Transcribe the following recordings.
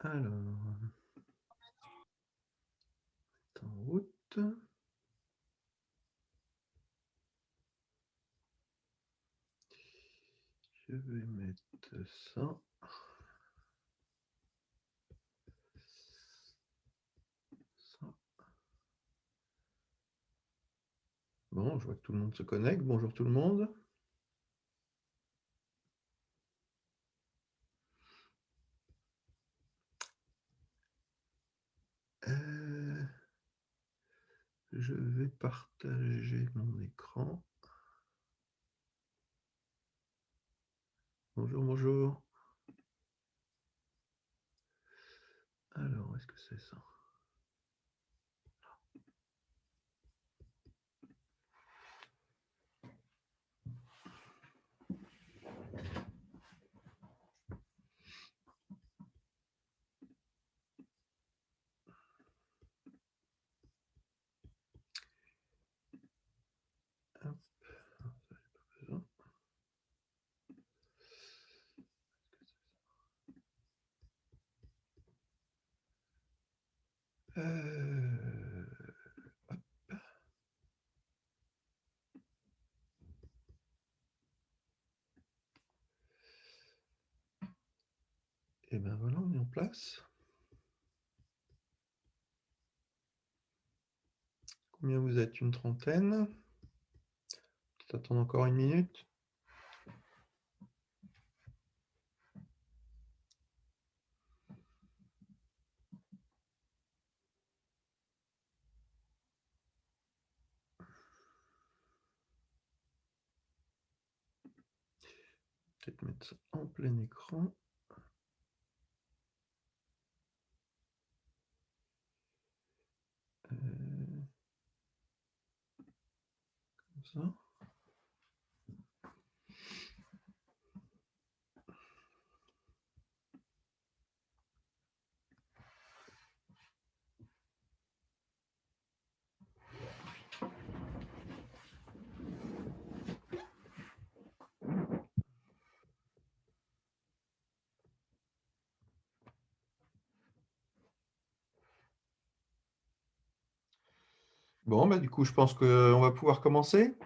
Alors, en route. Je vais mettre ça. Ça. Bon, je vois que tout le monde se connecte. Bonjour tout le monde. Je vais partager mon écran. Bonjour, bonjour. Alors, est-ce que c'est ça? Hop. Hop. Et bien voilà, on est en place. Combien vous êtes? Une trentaine. Peut-être attendre encore une minute. Peut-être mettre ça en plein écran. Comme ça. Bon, bah, du coup, je pense qu'on va pouvoir commencer.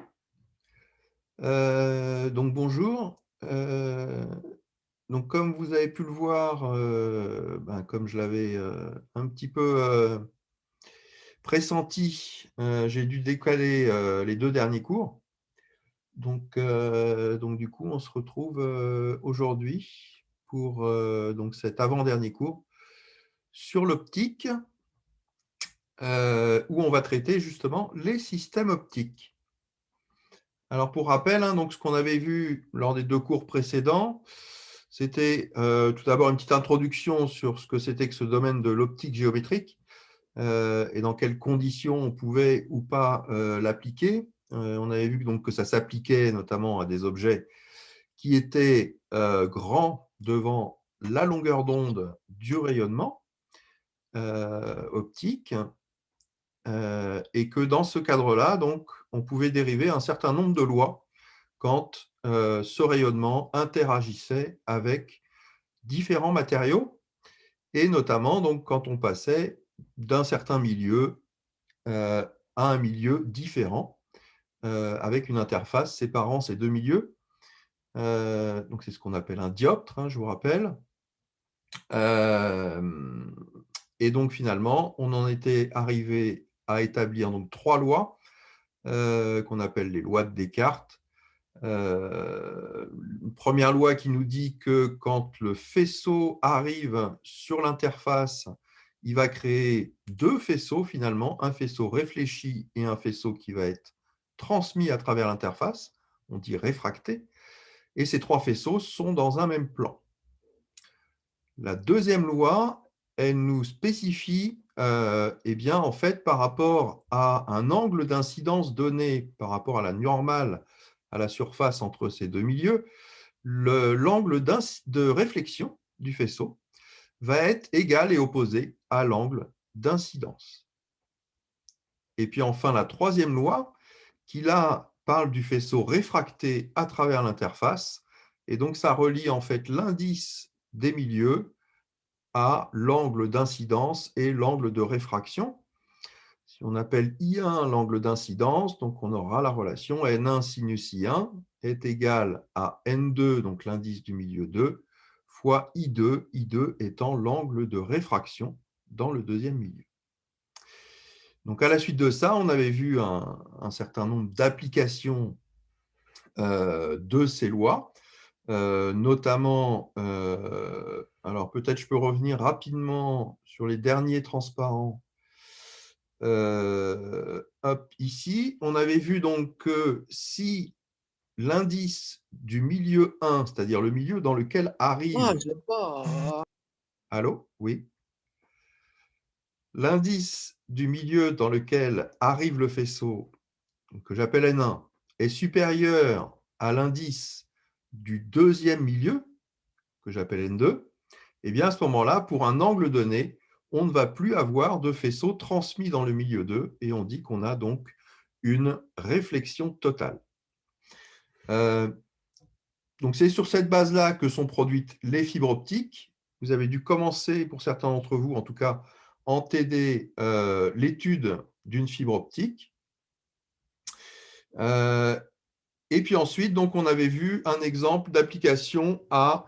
Donc, bonjour. Donc, comme vous avez pu le voir, comme je l'avais un petit peu pressenti, j'ai dû décaler les 2 derniers cours. Donc, du coup, on se retrouve aujourd'hui pour donc cet avant-dernier cours sur l'optique, où on va traiter justement les systèmes optiques. Alors, pour rappel, donc ce qu'on avait vu lors des 2 cours précédents, c'était tout d'abord une petite introduction sur ce que c'était que ce domaine de l'optique géométrique et dans quelles conditions on pouvait ou pas l'appliquer. On avait vu donc que ça s'appliquait notamment à des objets qui étaient grands devant la longueur d'onde du rayonnement optique, et que dans ce cadre-là, donc, on pouvait dériver un certain nombre de lois quand ce rayonnement interagissait avec différents matériaux, et notamment donc, quand on passait d'un certain milieu à un milieu différent, avec une interface séparant ces 2 milieux. Donc c'est ce qu'on appelle un dioptre, je vous rappelle. Et donc finalement, on en était arrivé à établir donc 3 lois qu'on appelle les lois de Descartes. Une première loi qui nous dit que quand le faisceau arrive sur l'interface, il va créer 2 faisceaux finalement, un faisceau réfléchi et un faisceau qui va être transmis à travers l'interface, on dit réfracté, et ces 3 faisceaux sont dans un même plan. La deuxième loi, elle nous spécifie en fait, par rapport à un angle d'incidence donné par rapport à la normale à la surface entre ces 2 milieux, l'angle de réflexion du faisceau va être égal et opposé à l'angle d'incidence. Et puis enfin, la troisième loi, qui là parle du faisceau réfracté à travers l'interface, et donc ça relie en fait l'indice des milieux à l'angle d'incidence et l'angle de réfraction. Si on appelle I1 l'angle d'incidence, donc on aura la relation N1 sinus I1 est égal à N2, donc l'indice du milieu 2, fois I2, I2 étant l'angle de réfraction dans le deuxième milieu. Donc à la suite de ça, on avait vu un certain nombre d'applications de ces lois, notamment, alors peut-être je peux revenir rapidement sur les derniers transparents. Hop, ici, on avait vu donc que si l'indice du milieu 1, c'est-à-dire le milieu dans lequel Ah, arrive… je l'ai pas. Allô? Oui. L'indice du milieu dans lequel arrive le faisceau, que j'appelle N1, est supérieur à l'indice du deuxième milieu, que j'appelle N2, eh bien à ce moment-là, pour un angle donné, on ne va plus avoir de faisceau transmis dans le milieu 2 et on dit qu'on a donc une réflexion totale. Donc c'est sur cette base-là que sont produites les fibres optiques. Vous avez dû commencer, pour certains d'entre vous en tout cas, en TD, l'étude d'une fibre optique. Et puis ensuite, donc, on avait vu un exemple d'application à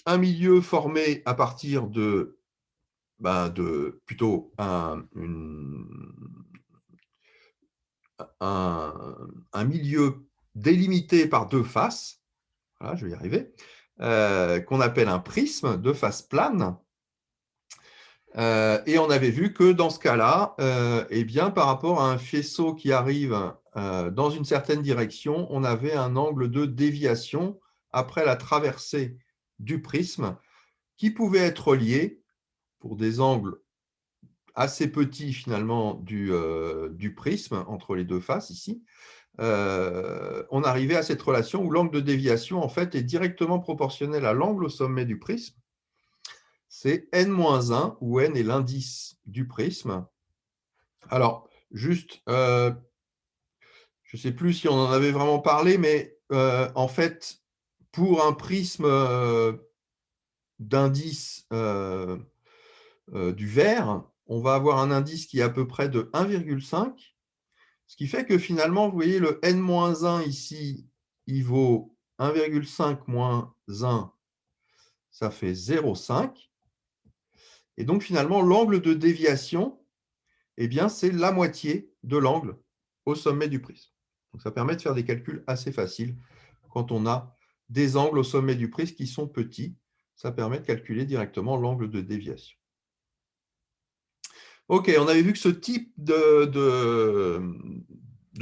un milieu formé à partir de, plutôt un milieu délimité par deux faces, voilà, je vais y arriver, qu'on appelle un prisme de face plane. Et on avait vu que dans ce cas-là, eh bien, par rapport à un faisceau qui arrive dans une certaine direction, on avait un angle de déviation après la traversée du prisme qui pouvait être lié pour des angles assez petits finalement du prisme entre les deux faces ici. On arrivait à cette relation où l'angle de déviation en fait est directement proportionnel à l'angle au sommet du prisme. C'est n-1, où n est l'indice du prisme. Alors, juste, je ne sais plus si on en avait vraiment parlé, mais en fait, pour un prisme d'indice du verre, on va avoir un indice qui est à peu près de 1,5, ce qui fait que finalement, vous voyez, le n-1 ici, il vaut 1,5 moins 1, ça fait 0,5. Et donc, finalement, l'angle de déviation, eh bien, c'est la moitié de l'angle au sommet du prisme. Donc, ça permet de faire des calculs assez faciles quand on a des angles au sommet du prisme qui sont petits. Ça permet de calculer directement l'angle de déviation. OK, on avait vu que ce type de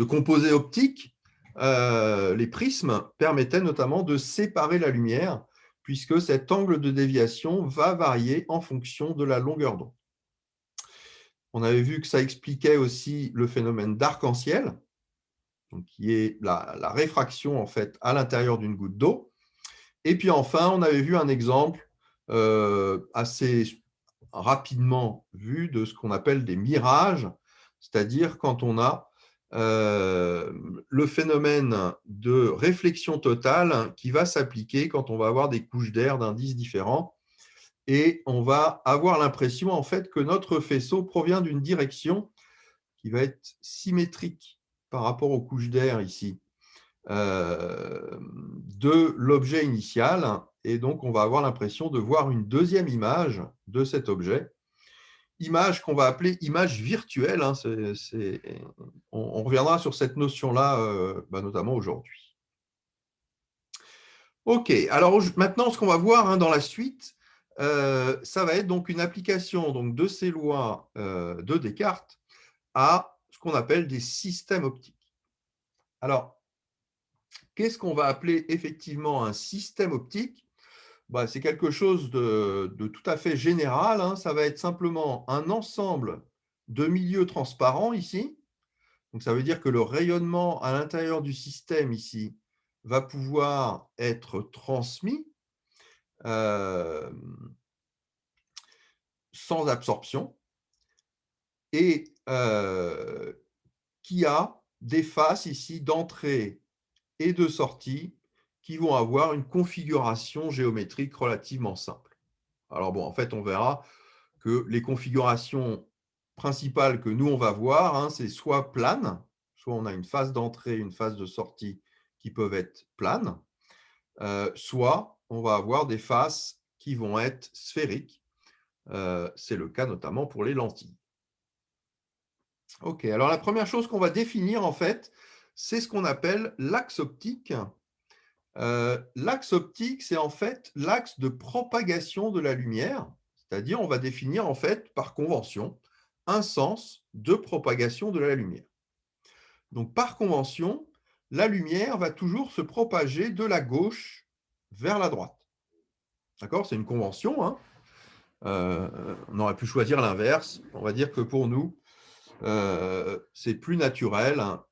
composés optiques, les prismes, permettaient notamment de séparer la lumière, puisque cet angle de déviation va varier en fonction de la longueur d'onde. On avait vu que ça expliquait aussi le phénomène d'arc-en-ciel, qui est la réfraction en fait à l'intérieur d'une goutte d'eau. Et puis enfin, on avait vu un exemple assez rapidement vu de ce qu'on appelle des mirages, c'est-à-dire quand on a le phénomène de réflexion totale qui va s'appliquer quand on va avoir des couches d'air d'indices différents. Et on va avoir l'impression en fait que notre faisceau provient d'une direction qui va être symétrique par rapport aux couches d'air ici de l'objet initial. Et donc, on va avoir l'impression de voir une deuxième image de cet objet. Image qu'on va appeler image virtuelle. Hein, on reviendra sur cette notion-là, notamment aujourd'hui. OK, alors maintenant, ce qu'on va voir dans la suite, ça va être donc une application donc, de ces lois de Descartes à ce qu'on appelle des systèmes optiques. Alors, qu'est-ce qu'on va appeler effectivement un système optique? C'est quelque chose de tout à fait général. Hein. Ça va être simplement un ensemble de milieux transparents ici. Donc, ça veut dire que le rayonnement à l'intérieur du système ici va pouvoir être transmis sans absorption et qui a des faces ici d'entrée et de sortie qui vont avoir une configuration géométrique relativement simple. Alors bon, en fait, on verra que les configurations principales que nous, on va voir, hein, c'est soit plane, soit on a une phase d'entrée, une phase de sortie qui peuvent être planes, soit on va avoir des faces qui vont être sphériques. C'est le cas notamment pour les lentilles. OK, alors la première chose qu'on va définir en fait, c'est ce qu'on appelle l'axe optique. L'axe optique, c'est en fait l'axe de propagation de la lumière, c'est-à-dire on va définir en fait par convention un sens de propagation de la lumière. Donc par convention, la lumière va toujours se propager de la gauche vers la droite. D'accord? C'est une convention, hein. On aurait pu choisir l'inverse. On va dire que pour nous, c'est plus naturel, hein,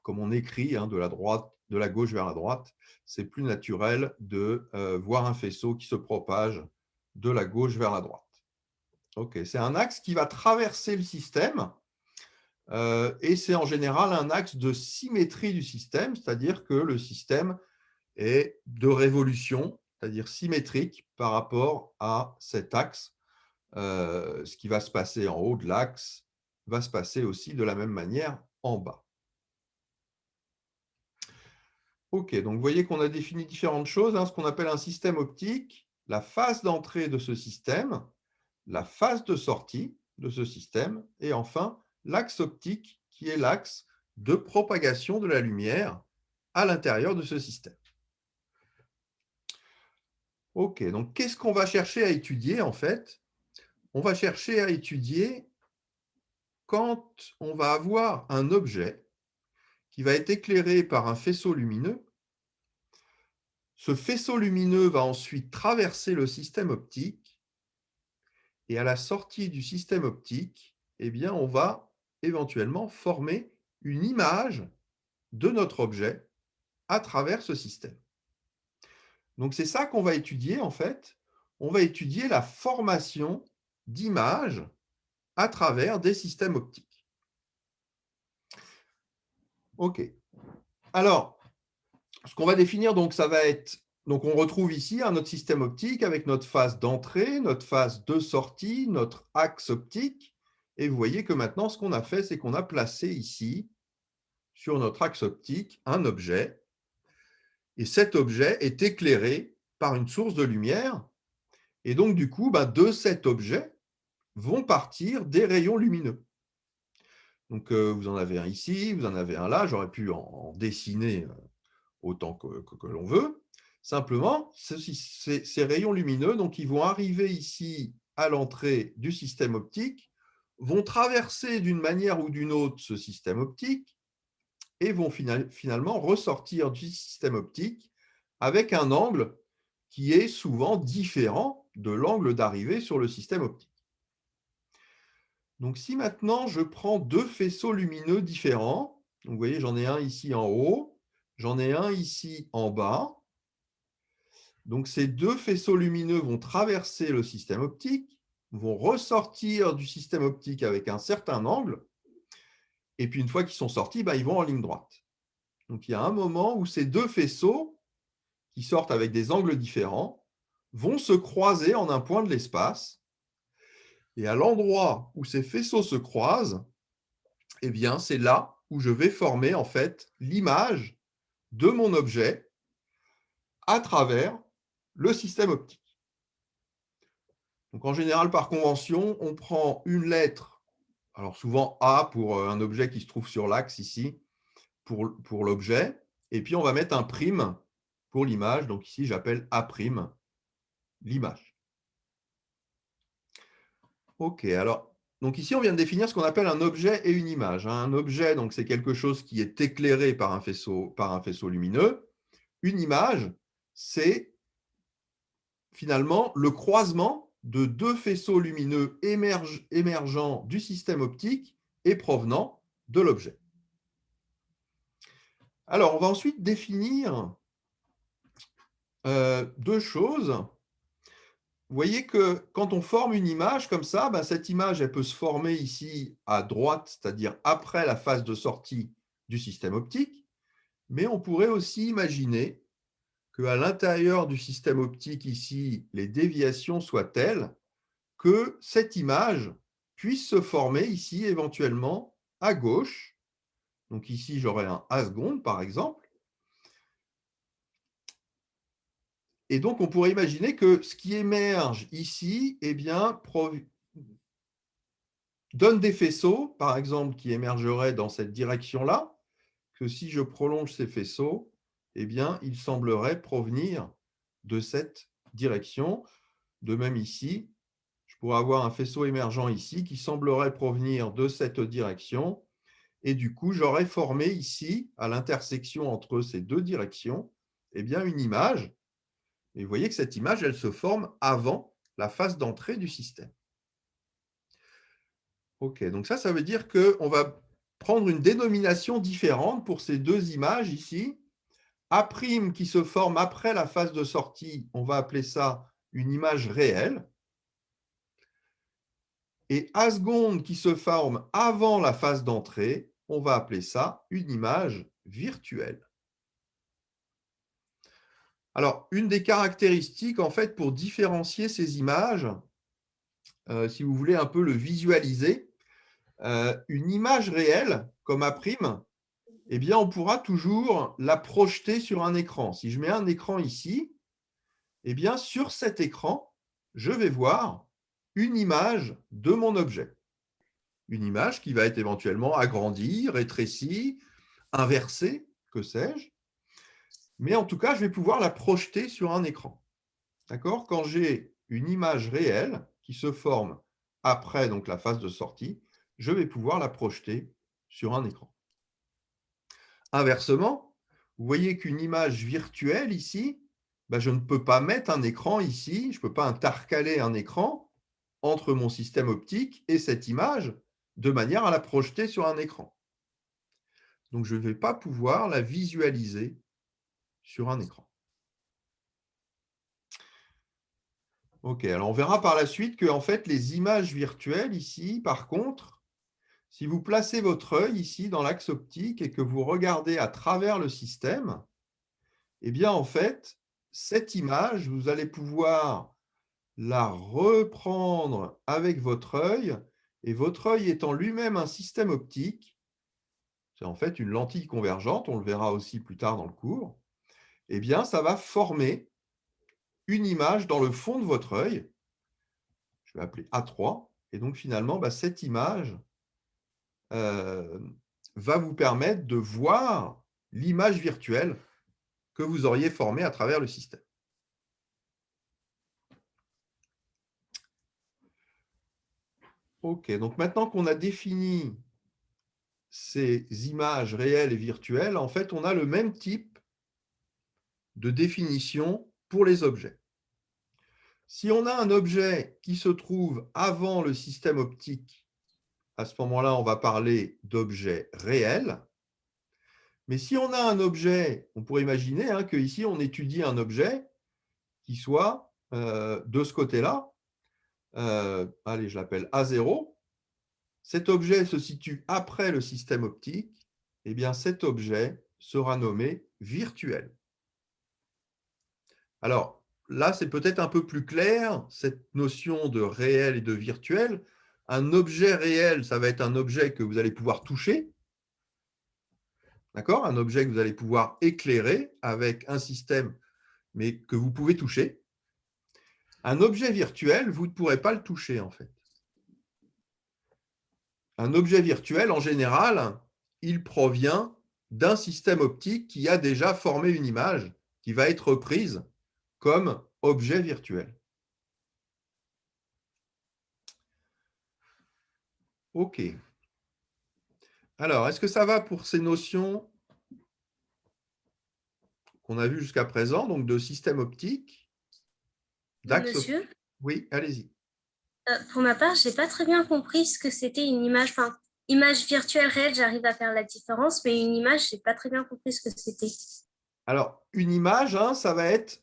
comme on écrit, hein, de la gauche vers la droite, c'est plus naturel de voir un faisceau qui se propage de la gauche vers la droite. Ok, c'est un axe qui va traverser le système et c'est en général un axe de symétrie du système, c'est-à-dire que le système est de révolution, c'est-à-dire symétrique par rapport à cet axe. Ce qui va se passer en haut de l'axe va se passer aussi de la même manière en bas. OK, donc vous voyez qu'on a défini différentes choses, hein, ce qu'on appelle un système optique, la phase d'entrée de ce système, la phase de sortie de ce système, et enfin l'axe optique qui est l'axe de propagation de la lumière à l'intérieur de ce système. OK, donc qu'est-ce qu'on va chercher à étudier en fait? On va chercher à étudier quand on va avoir un objet qui va être éclairé par un faisceau lumineux. Ce faisceau lumineux va ensuite traverser le système optique et à la sortie du système optique, eh bien, on va éventuellement former une image de notre objet à travers ce système. Donc c'est ça qu'on va étudier en fait. On va étudier la formation d'images à travers des systèmes optiques. OK. Alors, ce qu'on va définir, donc, ça va être, donc on retrouve ici notre système optique avec notre phase d'entrée, notre phase de sortie, notre axe optique. Et vous voyez que maintenant, ce qu'on a fait, c'est qu'on a placé ici, sur notre axe optique, un objet. Et cet objet est éclairé par une source de lumière. Et donc, du coup, de cet objet vont partir des rayons lumineux. Donc, vous en avez un ici, vous en avez un là. J'aurais pu en dessiner autant que l'on veut. Simplement, ces rayons lumineux, donc, ils vont arriver ici à l'entrée du système optique, vont traverser d'une manière ou d'une autre ce système optique et vont finalement ressortir du système optique avec un angle qui est souvent différent de l'angle d'arrivée sur le système optique. Donc si maintenant je prends deux faisceaux lumineux différents, donc vous voyez j'en ai un ici en haut, j'en ai un ici en bas. Donc ces deux faisceaux lumineux vont traverser le système optique, vont ressortir du système optique avec un certain angle, et puis une fois qu'ils sont sortis, ils vont en ligne droite. Donc il y a un moment où ces deux faisceaux, qui sortent avec des angles différents, vont se croiser en un point de l'espace, et à l'endroit où ces faisceaux se croisent, eh bien c'est là où je vais former en fait l'image de mon objet à travers le système optique. Donc en général, par convention, on prend une lettre, alors souvent A pour un objet qui se trouve sur l'axe ici, pour l'objet, et puis on va mettre un prime pour l'image. Donc ici, j'appelle A', l'image. OK, alors, donc ici, on vient de définir ce qu'on appelle un objet et une image. Un objet, donc c'est quelque chose qui est éclairé par un faisceau lumineux. Une image, c'est finalement le croisement de deux faisceaux lumineux émergeant du système optique et provenant de l'objet. Alors, on va ensuite définir deux choses. Vous voyez que quand on forme une image comme ça, cette image elle peut se former ici à droite, c'est-à-dire après la phase de sortie du système optique, mais on pourrait aussi imaginer qu'à l'intérieur du système optique ici, les déviations soient telles que cette image puisse se former ici éventuellement à gauche. Donc ici, j'aurai un A seconde, par exemple. Et donc, on pourrait imaginer que ce qui émerge ici, eh bien, donne des faisceaux, par exemple, qui émergeraient dans cette direction-là, que si je prolonge ces faisceaux, eh bien, ils sembleraient provenir de cette direction. De même ici, je pourrais avoir un faisceau émergent ici qui semblerait provenir de cette direction. Et du coup, j'aurais formé ici, à l'intersection entre ces deux directions, eh bien, une image. Et vous voyez que cette image, elle se forme avant la phase d'entrée du système. OK, donc ça veut dire qu'on va prendre une dénomination différente pour ces deux images ici. A' qui se forme après la phase de sortie, on va appeler ça une image réelle. Et A seconde qui se forme avant la phase d'entrée, on va appeler ça une image virtuelle. Alors, une des caractéristiques, en fait, pour différencier ces images, si vous voulez un peu le visualiser, une image réelle, comme A', eh bien, on pourra toujours la projeter sur un écran. Si je mets un écran ici, eh bien, sur cet écran, je vais voir une image de mon objet. Une image qui va être éventuellement agrandie, rétrécie, inversée, que sais-je. Mais en tout cas, je vais pouvoir la projeter sur un écran. D'accord? Quand j'ai une image réelle qui se forme après donc, la phase de sortie, je vais pouvoir la projeter sur un écran. Inversement, vous voyez qu'une image virtuelle ici, ben, je ne peux pas mettre un écran ici, je ne peux pas intercaler un écran entre mon système optique et cette image de manière à la projeter sur un écran. Donc, je ne vais pas pouvoir la visualiser sur un écran. OK, alors on verra par la suite que en fait, les images virtuelles ici, par contre, si vous placez votre œil ici dans l'axe optique et que vous regardez à travers le système, eh bien en fait, cette image, vous allez pouvoir la reprendre avec votre œil, et votre œil étant lui-même un système optique, c'est en fait une lentille convergente, on le verra aussi plus tard dans le cours, eh bien ça va former une image dans le fond de votre œil, je vais appeler A3, et donc finalement, cette image va vous permettre de voir l'image virtuelle que vous auriez formée à travers le système. OK, donc maintenant qu'on a défini ces images réelles et virtuelles, en fait, on a le même type de définition pour les objets. Si on a un objet qui se trouve avant le système optique, à ce moment-là, on va parler d'objet réel. Mais si on a un objet, on pourrait imaginer qu'ici, on étudie un objet qui soit de ce côté-là. Allez, je l'appelle A0. Cet objet se situe après le système optique. Eh bien, cet objet sera nommé virtuel. Alors, là, c'est peut-être un peu plus clair, cette notion de réel et de virtuel. Un objet réel, ça va être un objet que vous allez pouvoir toucher. D'accord? Un objet que vous allez pouvoir éclairer avec un système, mais que vous pouvez toucher. Un objet virtuel, vous ne pourrez pas le toucher, en fait. Un objet virtuel, en général, il provient d'un système optique qui a déjà formé une image qui va être prise comme objet virtuel. OK. Alors, est-ce que ça va pour ces notions qu'on a vues jusqu'à présent, donc de système optique, d'axe optique? Monsieur, Oui, allez-y. pour ma part, j'ai pas très bien compris ce que c'était une image. Enfin, image virtuelle réelle, j'arrive à faire la différence, mais une image, j'ai pas très bien compris ce que c'était. Alors, une image, ça va être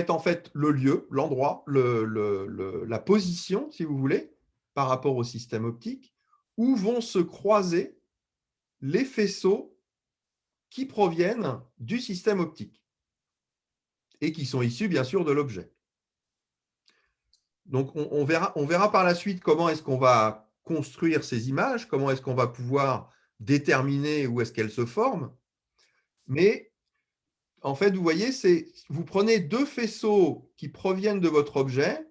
en fait le lieu, l'endroit, la position, si vous voulez, par rapport au système optique, où vont se croiser les faisceaux qui proviennent du système optique. et qui sont issus, bien sûr, de l'objet. Donc, on verra par la suite comment est-ce qu'on va construire ces images, comment est-ce qu'on va pouvoir déterminer où est-ce qu'elles se forment. Mais en fait, vous voyez, vous prenez deux faisceaux qui proviennent de votre objet.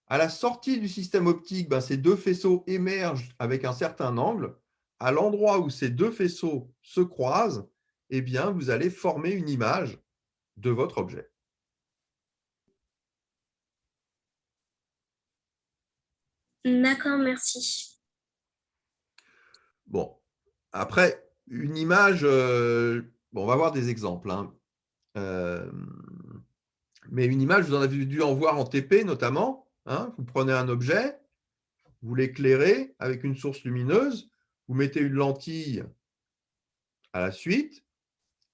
À la sortie du système optique, ces deux faisceaux émergent avec un certain angle. À l'endroit où ces deux faisceaux se croisent, eh bien, vous allez former une image de votre objet. D'accord, merci. Bon, après, une image, bon, on va voir des exemples. Mais une image, vous en avez dû en voir en TP notamment. Vous prenez un objet, vous l'éclairez avec une source lumineuse, vous mettez une lentille à la suite,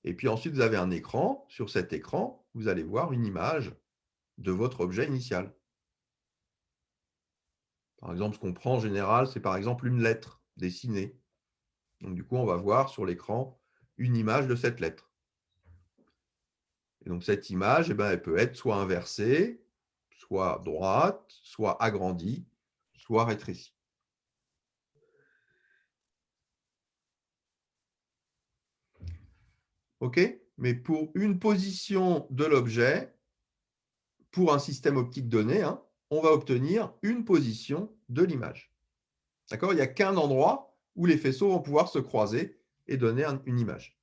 et puis ensuite vous avez un écran. Sur cet écran, vous allez voir une image de votre objet initial. Par exemple, ce qu'on prend en général, c'est par exemple une lettre dessinée. Donc du coup, on va voir sur l'écran une image de cette lettre. Et donc cette image, elle peut être soit inversée, soit droite, soit agrandie, soit rétrécie. OK? Mais pour une position de l'objet, pour un système optique donné, on va obtenir une position de l'image. D'accord? Il n'y a qu'un endroit où les faisceaux vont pouvoir se croiser et donner une image.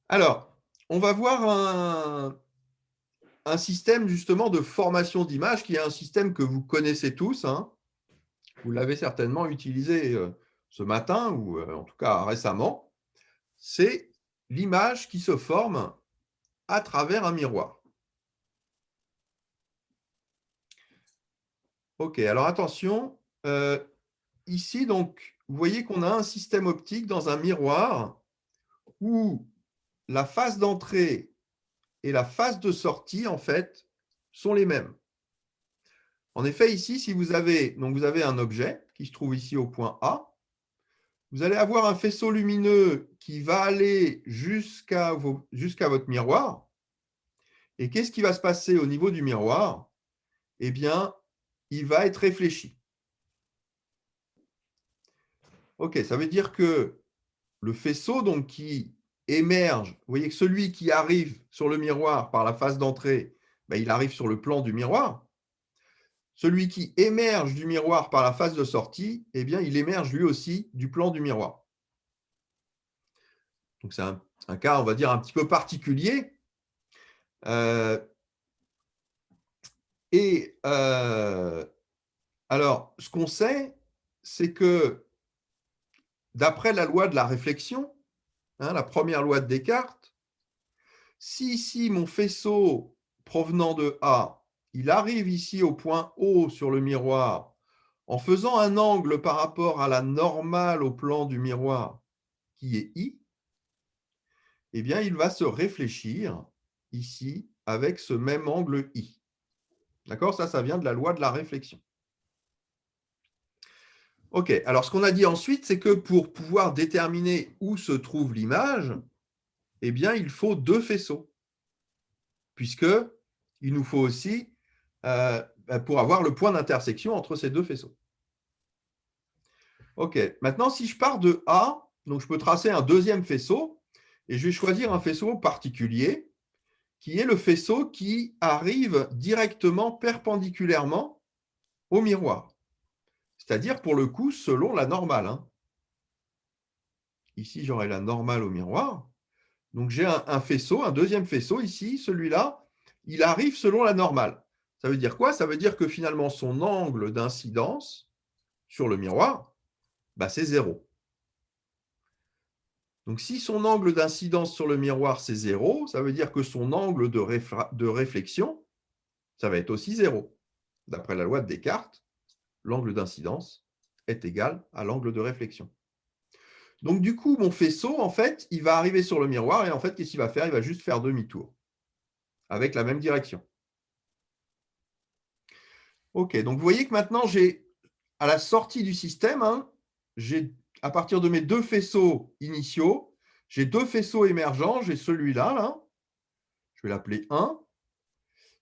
Alors, on va voir un système justement de formation d'images qui est un système que vous connaissez tous. Vous l'avez certainement utilisé ce matin ou en tout cas récemment. C'est l'image qui se forme à travers un miroir. OK, alors attention, ici, donc, vous voyez qu'on a un système optique dans un miroir où la face d'entrée et la face de sortie, en fait, sont les mêmes. En effet, ici, si vous avez un objet qui se trouve ici au point A, vous allez avoir un faisceau lumineux qui va aller jusqu'à votre miroir. Et qu'est-ce qui va se passer au niveau du miroir? Eh bien, il va être réfléchi. OK, ça veut dire que le faisceau donc, qui émerge, vous voyez que celui qui arrive sur le miroir par la face d'entrée, il arrive sur le plan du miroir. Celui qui émerge du miroir par la face de sortie, eh bien, il émerge lui aussi du plan du miroir. Donc, c'est un cas, on va dire, un petit peu particulier. Alors, ce qu'on sait, c'est que d'après la loi de la réflexion, la première loi de Descartes, si ici mon faisceau provenant de A, il arrive ici au point O sur le miroir, en faisant un angle par rapport à la normale au plan du miroir, qui est I, eh bien, il va se réfléchir ici avec ce même angle I. D'accord? Ça vient de la loi de la réflexion. OK, alors ce qu'on a dit ensuite, c'est que pour pouvoir déterminer où se trouve l'image, eh bien, il faut deux faisceaux, puisqu'il nous faut aussi, pour avoir le point d'intersection entre ces deux faisceaux. OK, maintenant, si je pars de A, donc je peux tracer un deuxième faisceau, et je vais choisir un faisceau particulier, qui est le faisceau qui arrive directement perpendiculairement au miroir. C'est-à-dire, pour le coup, selon la normale. Ici, j'aurai la normale au miroir. Donc, j'ai un faisceau, un deuxième faisceau ici, celui-là, il arrive selon la normale. Ça veut dire quoi? Ça veut dire que finalement, son angle d'incidence sur le miroir, c'est 0. Donc, si son angle d'incidence sur le miroir, c'est 0, ça veut dire que son angle de réflexion, ça va être aussi 0. D'après la loi de Descartes, l'angle d'incidence est égal à l'angle de réflexion. Donc, du coup, mon faisceau, en fait, il va arriver sur le miroir et en fait, qu'est-ce qu'il va faire? Il va juste faire demi-tour avec la même direction. OK, donc vous voyez que maintenant, à la sortie du système, à partir de mes deux faisceaux initiaux, j'ai deux faisceaux émergents, j'ai celui-là, là, je vais l'appeler 1,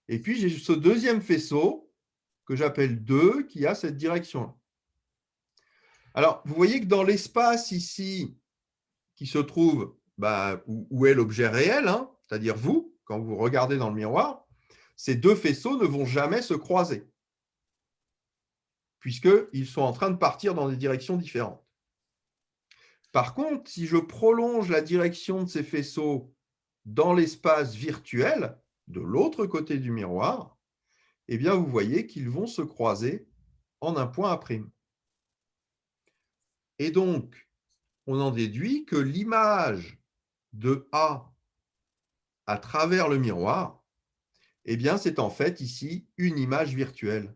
et puis j'ai ce deuxième faisceau que j'appelle 2 qui a cette direction-là. Alors, vous voyez que dans l'espace ici, qui se trouve où est l'objet réel, hein, c'est-à-dire vous, quand vous regardez dans le miroir, ces deux faisceaux ne vont jamais se croiser, puisqu'ils sont en train de partir dans des directions différentes. Par contre, si je prolonge la direction de ces faisceaux dans l'espace virtuel, de l'autre côté du miroir, eh bien, vous voyez qu'ils vont se croiser en un point A'. Et donc, on en déduit que l'image de A à travers le miroir, eh bien, c'est en fait ici une image virtuelle.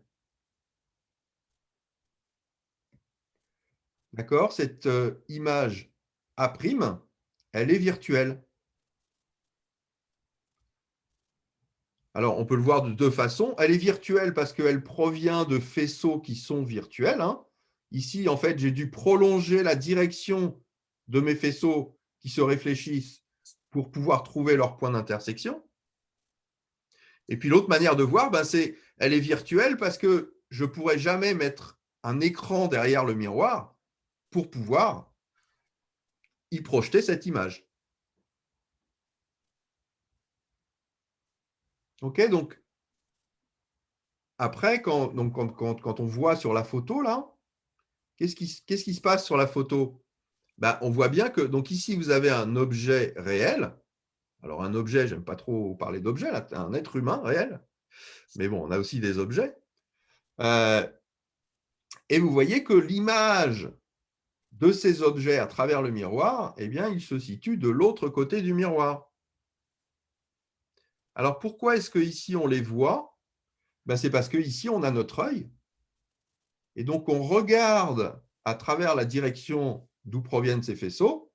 D'accord? Cette image A', elle est virtuelle. Alors, on peut le voir de deux façons. Elle est virtuelle parce qu'elle provient de faisceaux qui sont virtuels, hein. Ici, en fait, j'ai dû prolonger la direction de mes faisceaux qui se réfléchissent pour pouvoir trouver leur point d'intersection. Et puis, l'autre manière de voir, c'est elle est virtuelle parce que je ne pourrais jamais mettre un écran derrière le miroir pour pouvoir y projeter cette image. OK, donc après, quand on voit sur la photo, là, qu'est-ce qui se passe sur la photo? On voit bien que, donc ici, vous avez un objet réel. Alors, un objet, j'aime pas trop parler d'objet, là, un être humain réel. Mais bon, on a aussi des objets. Et vous voyez que l'image de ces objets à travers le miroir, eh bien, il se situe de l'autre côté du miroir. Alors, pourquoi est-ce qu'ici, on les voit? C'est parce qu'ici, on a notre œil. Et donc, on regarde à travers la direction d'où proviennent ces faisceaux,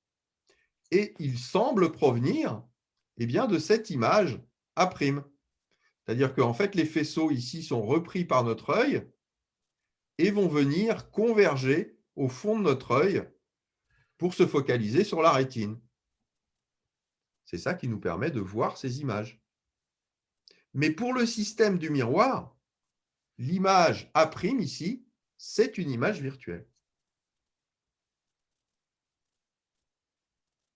et ils semblent provenir de cette image A'. C'est-à-dire qu'en fait, les faisceaux ici sont repris par notre œil et vont venir converger au fond de notre œil pour se focaliser sur la rétine. C'est ça qui nous permet de voir ces images. Mais pour le système du miroir, l'image A' ici, c'est une image virtuelle.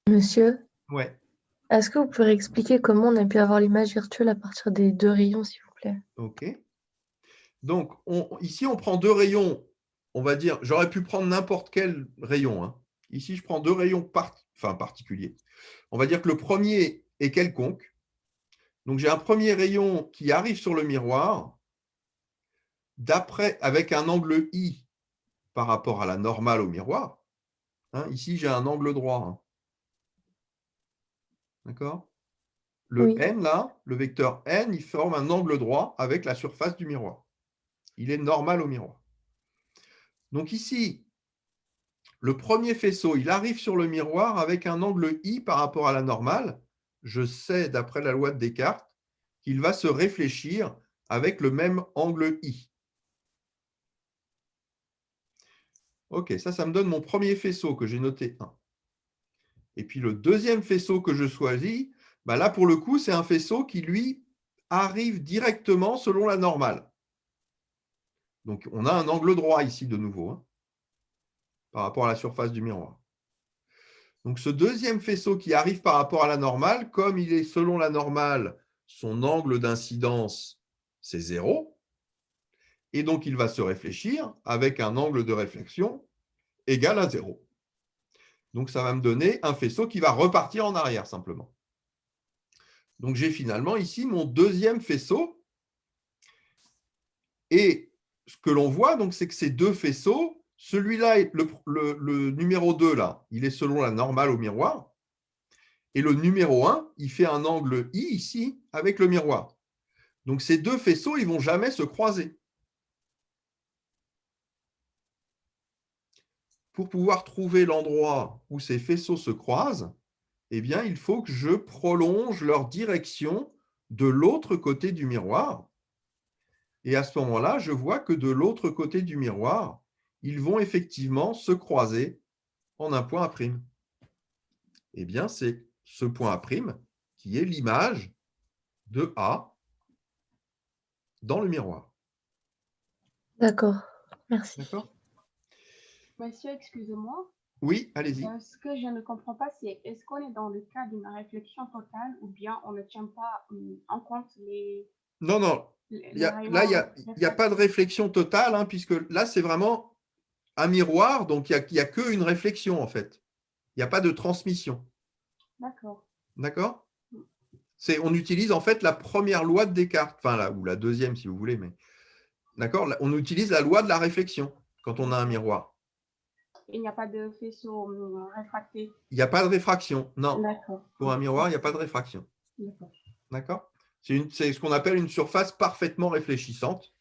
Monsieur, Ouais. est-ce que vous pourriez expliquer comment on a pu avoir l'image virtuelle à partir des deux rayons, s'il vous plaît? OK. Donc, ici, on prend deux rayons, on va dire, j'aurais pu prendre n'importe quel rayon, hein. Ici, je prends deux rayons particuliers. On va dire que le premier est quelconque. Donc, j'ai un premier rayon qui arrive sur le miroir, avec un angle I par rapport à la normale au miroir. Hein, ici, j'ai un angle droit. Hein. D'accord? Le Oui. N, là, le vecteur N, il forme un angle droit avec la surface du miroir. Il est normal au miroir. Donc ici, le premier faisceau, il arrive sur le miroir avec un angle I par rapport à la normale. Je sais, d'après la loi de Descartes, qu'il va se réfléchir avec le même angle I. OK, ça me donne mon premier faisceau que j'ai noté 1. Et puis le deuxième faisceau que je choisis, là, pour le coup, c'est un faisceau qui, lui, arrive directement selon la normale. Donc, on a un angle droit ici de nouveau, hein, par rapport à la surface du miroir. Donc, ce deuxième faisceau qui arrive par rapport à la normale, comme il est selon la normale, son angle d'incidence, c'est 0. Et donc, il va se réfléchir avec un angle de réflexion égal à 0. Donc, ça va me donner un faisceau qui va repartir en arrière, simplement. Donc, j'ai finalement ici mon deuxième faisceau. Et ce que l'on voit, c'est que ces deux faisceaux, celui-là, le numéro 2, là, il est selon la normale au miroir. Et le numéro 1, il fait un angle I ici avec le miroir. Donc, ces deux faisceaux, ils ne vont jamais se croiser. Pour pouvoir trouver l'endroit où ces faisceaux se croisent, eh bien, il faut que je prolonge leur direction de l'autre côté du miroir. Et à ce moment-là, je vois que de l'autre côté du miroir, ils vont effectivement se croiser en un point A'. eh bien, c'est ce point A' qui est l'image de A dans le miroir. D'accord, merci. D'accord? Monsieur, excusez-moi. Oui, allez-y. Ce que je ne comprends pas, c'est est-ce qu'on est dans le cas d'une réflexion totale ou bien on ne tient pas en compte les… Non, non. Là, il n'y a pas de réflexion totale, hein, puisque là, c'est vraiment un miroir, donc il n'y a qu'une réflexion, en fait. Il n'y a pas de transmission. D'accord. D'accord? On utilise en fait la première loi de Descartes, enfin, ou la deuxième si vous voulez, mais d'accord? On utilise la loi de la réflexion quand on a un miroir. Il n'y a pas de faisceau réfracté. Il n'y a pas de réfraction, non. D'accord. Pour un miroir, il n'y a pas de réfraction. D'accord. D'accord? C'est ce qu'on appelle une surface parfaitement réfléchissante.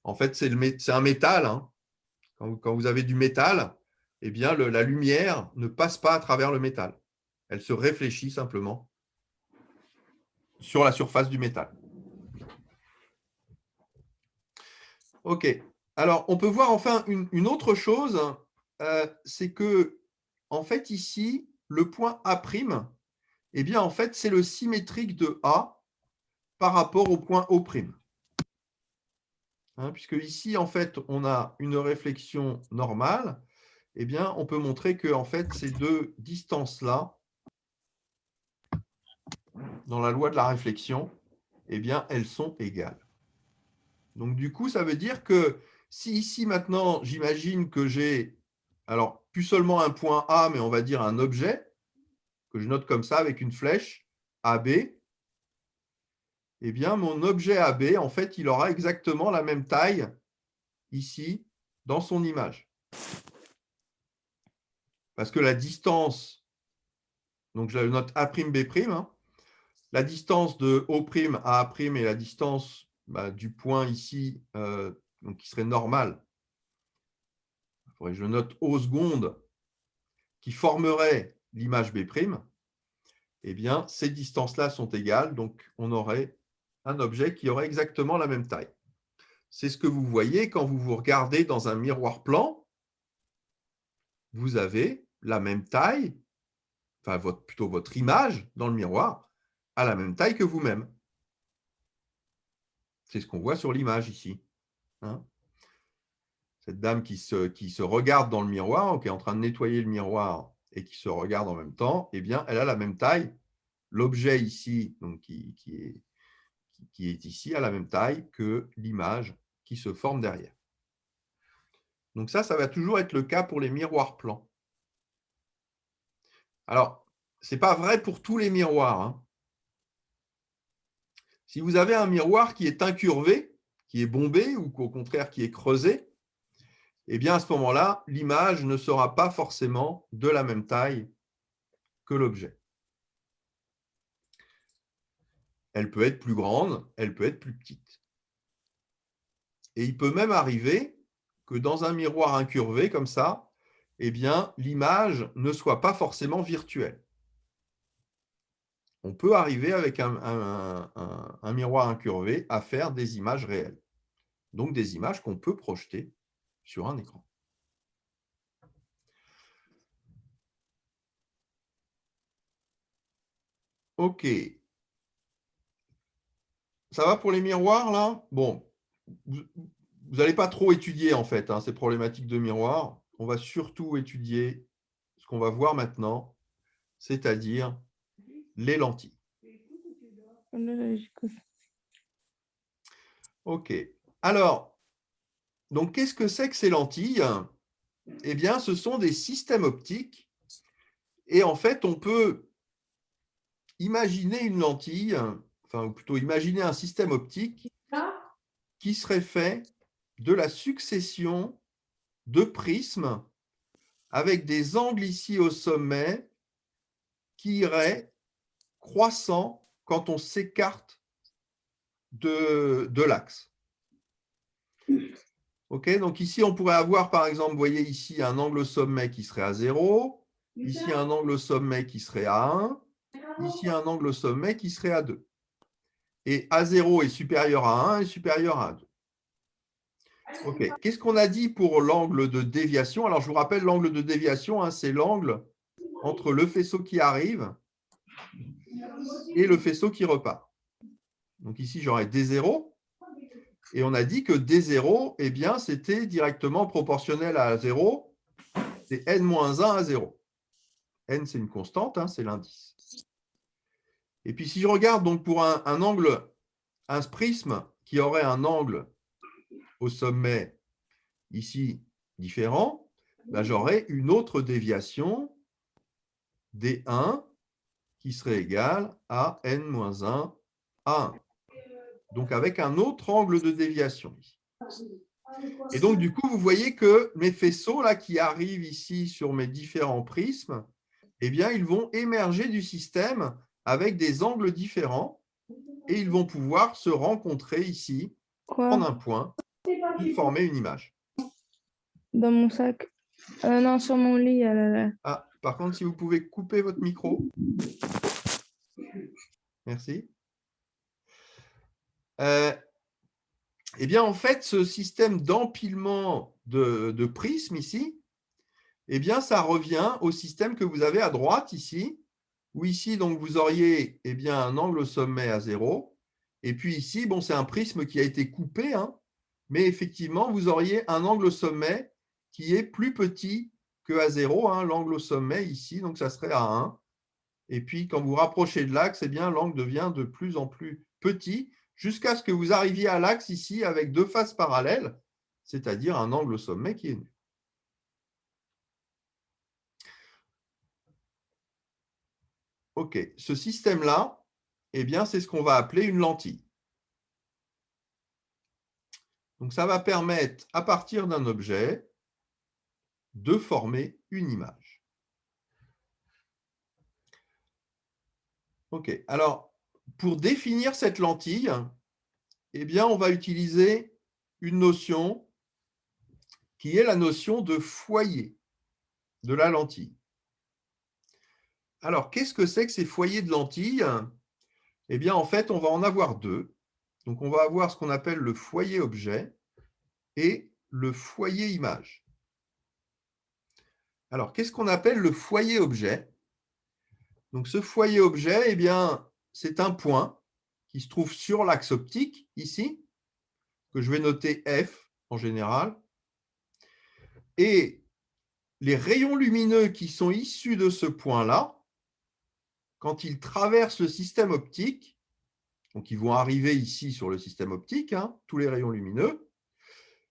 En fait, c'est un métal, hein. Quand vous avez du métal, eh bien, la lumière ne passe pas à travers le métal. Elle se réfléchit simplement sur la surface du métal. OK. Alors, on peut voir enfin une autre chose, c'est que, en fait, ici, le point A', eh bien, en fait, c'est le symétrique de A par rapport au point O'. Hein, puisque ici, en fait, on a une réflexion normale, eh bien, on peut montrer que, en fait, ces deux distances-là, dans la loi de la réflexion, eh bien, elles sont égales. Donc, du coup, ça veut dire que si ici, maintenant, j'imagine que j'ai, alors, plus seulement un point A, mais on va dire un objet, que je note comme ça avec une flèche, AB, eh bien, mon objet AB, en fait, il aura exactement la même taille ici, dans son image. Parce que la distance, donc je la note A'B', hein, la distance de O' à A' et la distance du point ici, donc qui serait normale, il faudrait que je note O seconde, qui formerait l'image B', eh bien, ces distances-là sont égales, donc on aurait un objet qui aurait exactement la même taille. C'est ce que vous voyez quand vous vous regardez dans un miroir plan, vous avez la même taille, enfin plutôt votre image dans le miroir, à la même taille que vous-même. C'est ce qu'on voit sur l'image ici. Hein, cette dame qui se regarde dans le miroir, qui est en train de nettoyer le miroir et qui se regarde en même temps, eh bien, elle a la même taille. L'objet ici, donc, qui est ici, a la même taille que l'image qui se forme derrière. Donc ça va toujours être le cas pour les miroirs plans. Alors, ce n'est pas vrai pour tous les miroirs. Hein. Si vous avez un miroir qui est incurvé, qui est bombé ou au contraire qui est creusé, eh bien à ce moment-là, l'image ne sera pas forcément de la même taille que l'objet. Elle peut être plus grande, elle peut être plus petite. Et il peut même arriver que dans un miroir incurvé comme ça, eh bien l'image ne soit pas forcément virtuelle. On peut arriver avec un miroir incurvé à faire des images réelles. Donc des images qu'on peut projeter sur un écran. OK. Ça va pour les miroirs, là? Bon, vous n'allez pas trop étudier, en fait, hein, ces problématiques de miroirs. On va surtout étudier ce qu'on va voir maintenant, c'est-à-dire les lentilles. OK. Alors, donc, qu'est-ce que c'est que ces lentilles? Eh bien, ce sont des systèmes optiques. Et en fait, on peut imaginer une lentille, enfin, ou plutôt imaginer un système optique qui serait fait de la succession de prismes avec des angles ici au sommet qui iraient croissant quand on s'écarte de l'axe. OK, donc ici, on pourrait avoir, par exemple, vous voyez ici un angle au sommet qui serait à 0, ici un angle au sommet qui serait à 1, ici un angle au sommet qui serait à 2. Et A0 est supérieur à 1 et supérieur à 2. OK, qu'est-ce qu'on a dit pour l'angle de déviation? Alors, je vous rappelle, l'angle de déviation, hein, c'est l'angle entre le faisceau qui arrive et le faisceau qui repart. Donc ici, j'aurai D0. Et on a dit que D0, eh bien, c'était directement proportionnel à 0. C'est n-1 à 0. N, c'est une constante, hein, c'est l'indice. Et puis, si je regarde donc pour un angle, un prisme qui aurait un angle au sommet ici différent, ben, j'aurais une autre déviation D1 qui serait égale à n-1 à 1. Donc, avec un autre angle de déviation. Et donc, du coup, vous voyez que mes faisceaux là, qui arrivent ici sur mes différents prismes, eh bien, ils vont émerger du système avec des angles différents et ils vont pouvoir se rencontrer ici, en un point, et former une image. Dans mon sac. Non, sur mon lit. Ah, par contre, si vous pouvez couper votre micro. Merci. Eh bien, en fait, ce système d'empilement de prismes ici, eh bien, ça revient au système que vous avez à droite ici, où ici, donc, vous auriez eh bien, un angle au sommet à 0. Et puis ici, bon, c'est un prisme qui a été coupé, hein, mais effectivement, vous auriez un angle au sommet qui est plus petit que à 0, hein, l'angle au sommet ici, donc ça serait à 1. Et puis, quand vous rapprochez de l'axe, eh bien, l'angle devient de plus en plus petit jusqu'à ce que vous arriviez à l'axe ici avec deux faces parallèles, c'est-à-dire un angle au sommet qui est nu. OK, ce système-là, eh bien, c'est ce qu'on va appeler une lentille. Donc, ça va permettre, à partir d'un objet, de former une image. OK, alors, pour définir cette lentille, eh bien, on va utiliser une notion qui est la notion de foyer de la lentille. Alors, qu'est-ce que c'est que ces foyers de lentilles? Eh bien, en fait, on va en avoir deux. Donc, on va avoir ce qu'on appelle le foyer objet et le foyer image. Alors, qu'est-ce qu'on appelle le foyer objet? Donc, ce foyer objet, eh bien, c'est un point qui se trouve sur l'axe optique, ici, que je vais noter F en général. Et les rayons lumineux qui sont issus de ce point-là, quand ils traversent le système optique, donc ils vont arriver ici sur le système optique, hein, tous les rayons lumineux,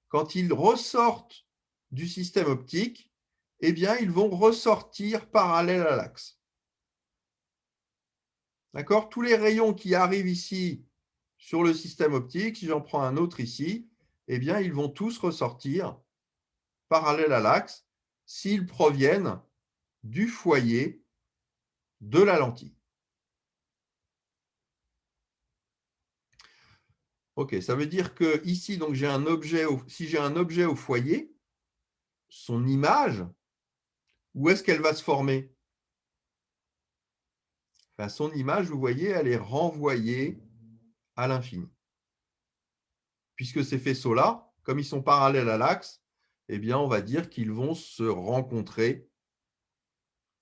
quand ils ressortent du système optique, eh bien, ils vont ressortir parallèles à l'axe. D'accord? Tous les rayons qui arrivent ici sur le système optique, si j'en prends un autre ici, eh bien, ils vont tous ressortir parallèles à l'axe s'ils proviennent du foyer de la lentille. OK, ça veut dire que ici, donc, j'ai un objet, si j'ai un objet au foyer, son image, où est-ce qu'elle va se former? Ben, son image, vous voyez, elle est renvoyée à l'infini. Puisque ces faisceaux-là, comme ils sont parallèles à l'axe, eh bien, on va dire qu'ils vont se rencontrer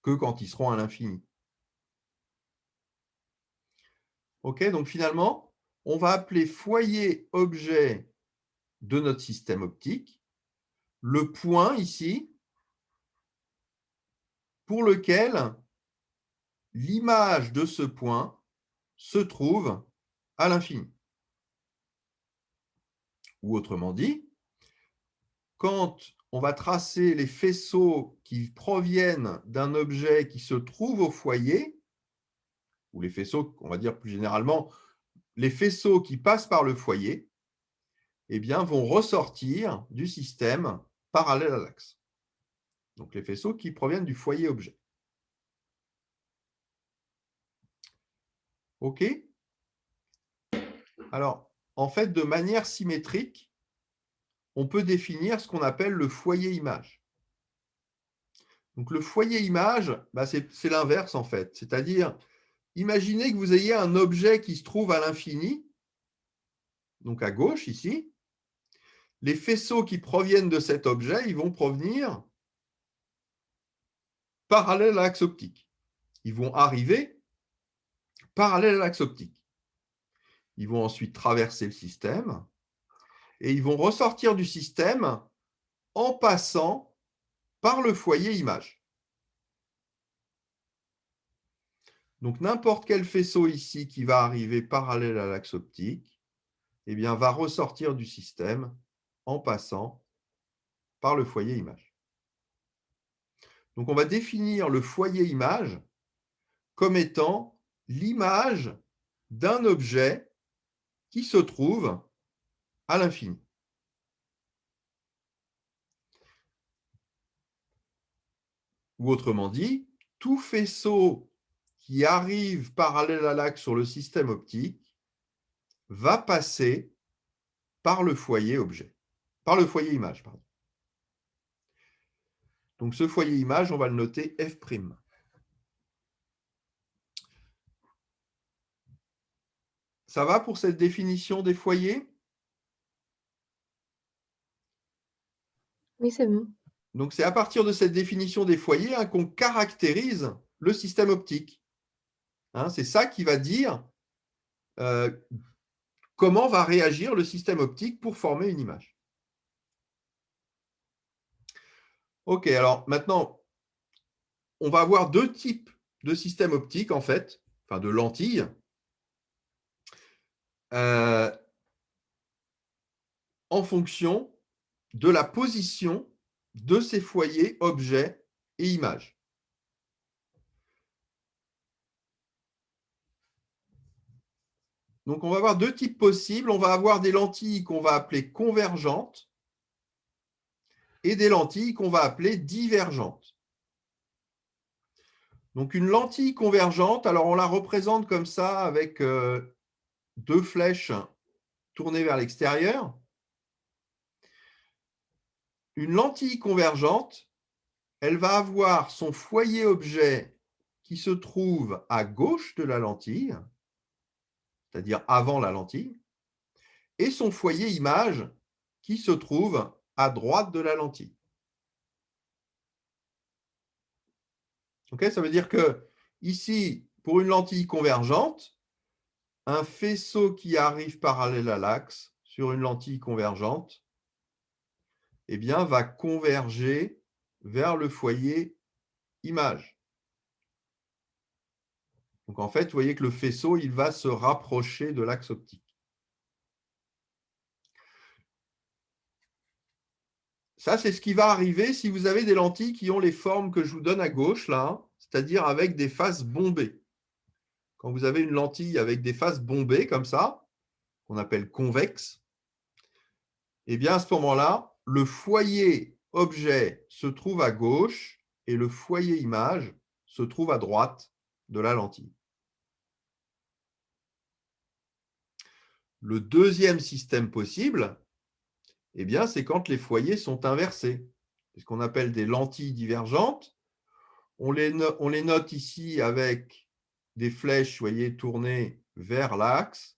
que quand ils seront à l'infini. OK, donc finalement, on va appeler foyer objet de notre système optique le point ici pour lequel l'image de ce point se trouve à l'infini. Ou autrement dit, quand on va tracer les faisceaux qui proviennent d'un objet qui se trouve au foyer, ou les faisceaux, on va dire plus généralement, les faisceaux qui passent par le foyer, eh bien, vont ressortir du système parallèle à l'axe. Donc, les faisceaux qui proviennent du foyer objet. OK? Alors, en fait, de manière symétrique, on peut définir ce qu'on appelle le foyer image. Donc, le foyer image, bah, c'est l'inverse en fait. C'est-à-dire, imaginez que vous ayez un objet qui se trouve à l'infini, donc à gauche ici. Les faisceaux qui proviennent de cet objet, ils vont provenir parallèles à l'axe optique. Ils vont arriver parallèles à l'axe optique. Ils vont ensuite traverser le système et ils vont ressortir du système en passant par le foyer image. Donc, n'importe quel faisceau ici qui va arriver parallèle à l'axe optique, eh bien, va ressortir du système en passant par le foyer image. Donc, on va définir le foyer image comme étant l'image d'un objet qui se trouve à l'infini. Ou autrement dit, tout faisceau qui arrive parallèle à l'axe sur le système optique va passer par le foyer objet, par le foyer image, pardon. Donc ce foyer image, on va le noter F'. Ça va pour cette définition des foyers? Oui, c'est bon. Donc c'est à partir de cette définition des foyers qu'on caractérise le système optique. C'est ça qui va dire comment va réagir le système optique pour former une image. Ok, alors maintenant, on va avoir deux types de systèmes optiques, en fait, enfin de lentilles. En fonction de la position de ces foyers, objets et images. Donc, on va avoir deux types possibles. On va avoir des lentilles qu'on va appeler convergentes et des lentilles qu'on va appeler divergentes. Donc, une lentille convergente, alors on la représente comme ça avec deux flèches tournées vers l'extérieur. Une lentille convergente, elle va avoir son foyer objet qui se trouve à gauche de la lentille, c'est-à-dire avant la lentille, et son foyer image qui se trouve à droite de la lentille. Okay, ça veut dire que ici, pour une lentille convergente, un faisceau qui arrive parallèle à l'axe sur une lentille convergente, eh bien, va converger vers le foyer image. Donc en fait, vous voyez que le faisceau, il va se rapprocher de l'axe optique. Ça, c'est ce qui va arriver si vous avez des lentilles qui ont les formes que je vous donne à gauche, là, c'est-à-dire avec des faces bombées. Quand vous avez une lentille avec des faces bombées comme ça, qu'on appelle convexe, eh bien à ce moment-là, le foyer objet se trouve à gauche et le foyer image se trouve à droite de la lentille. Le deuxième système possible, eh bien, c'est quand les foyers sont inversés. C'est ce qu'on appelle des lentilles divergentes. On les note ici avec des flèches, vous voyez, tournées vers l'axe.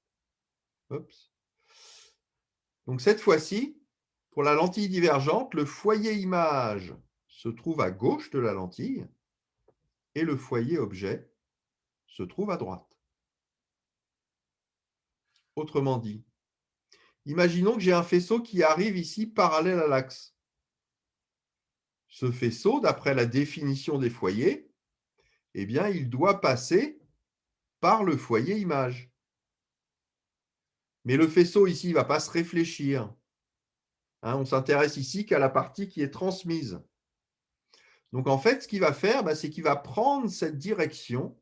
Donc cette fois-ci, pour la lentille divergente, le foyer image se trouve à gauche de la lentille et le foyer objet se trouve à droite. Autrement dit, imaginons que j'ai un faisceau qui arrive ici parallèle à l'axe. Ce faisceau, d'après la définition des foyers, eh bien, il doit passer par le foyer image. Mais le faisceau ici ne va pas se réfléchir. On s'intéresse ici qu'à la partie qui est transmise. Donc en fait, ce qu'il va faire, c'est qu'il va prendre cette direction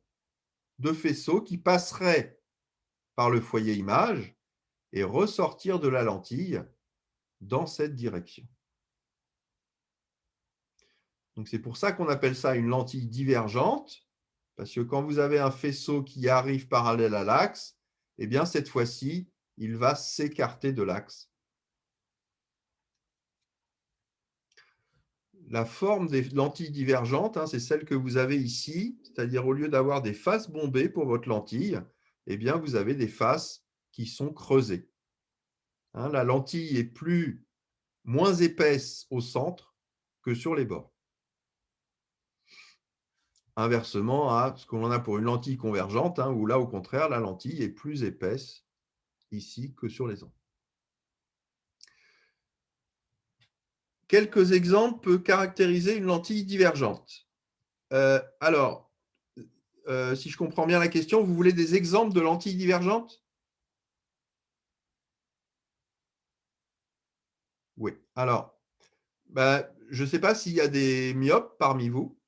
de faisceau qui passerait par le foyer image et ressortir de la lentille dans cette direction. Donc c'est pour ça qu'on appelle ça une lentille divergente, parce que quand vous avez un faisceau qui arrive parallèle à l'axe, eh bien cette fois-ci, il va s'écarter de l'axe. La forme des lentilles divergentes, c'est celle que vous avez ici, c'est-à-dire au lieu d'avoir des faces bombées pour votre lentille, eh bien vous avez des faces qui sont creusées. La lentille est moins épaisse au centre que sur les bords. inversement à ce qu'on a pour une lentille convergente, hein, où là, au contraire, la lentille est plus épaisse ici que sur les angles. Quelques exemples peuvent caractériser une lentille divergente. Alors, si je comprends bien la question, vous voulez des exemples de lentilles divergentes? Oui. Alors, je ne sais pas s'il y a des myopes parmi vous,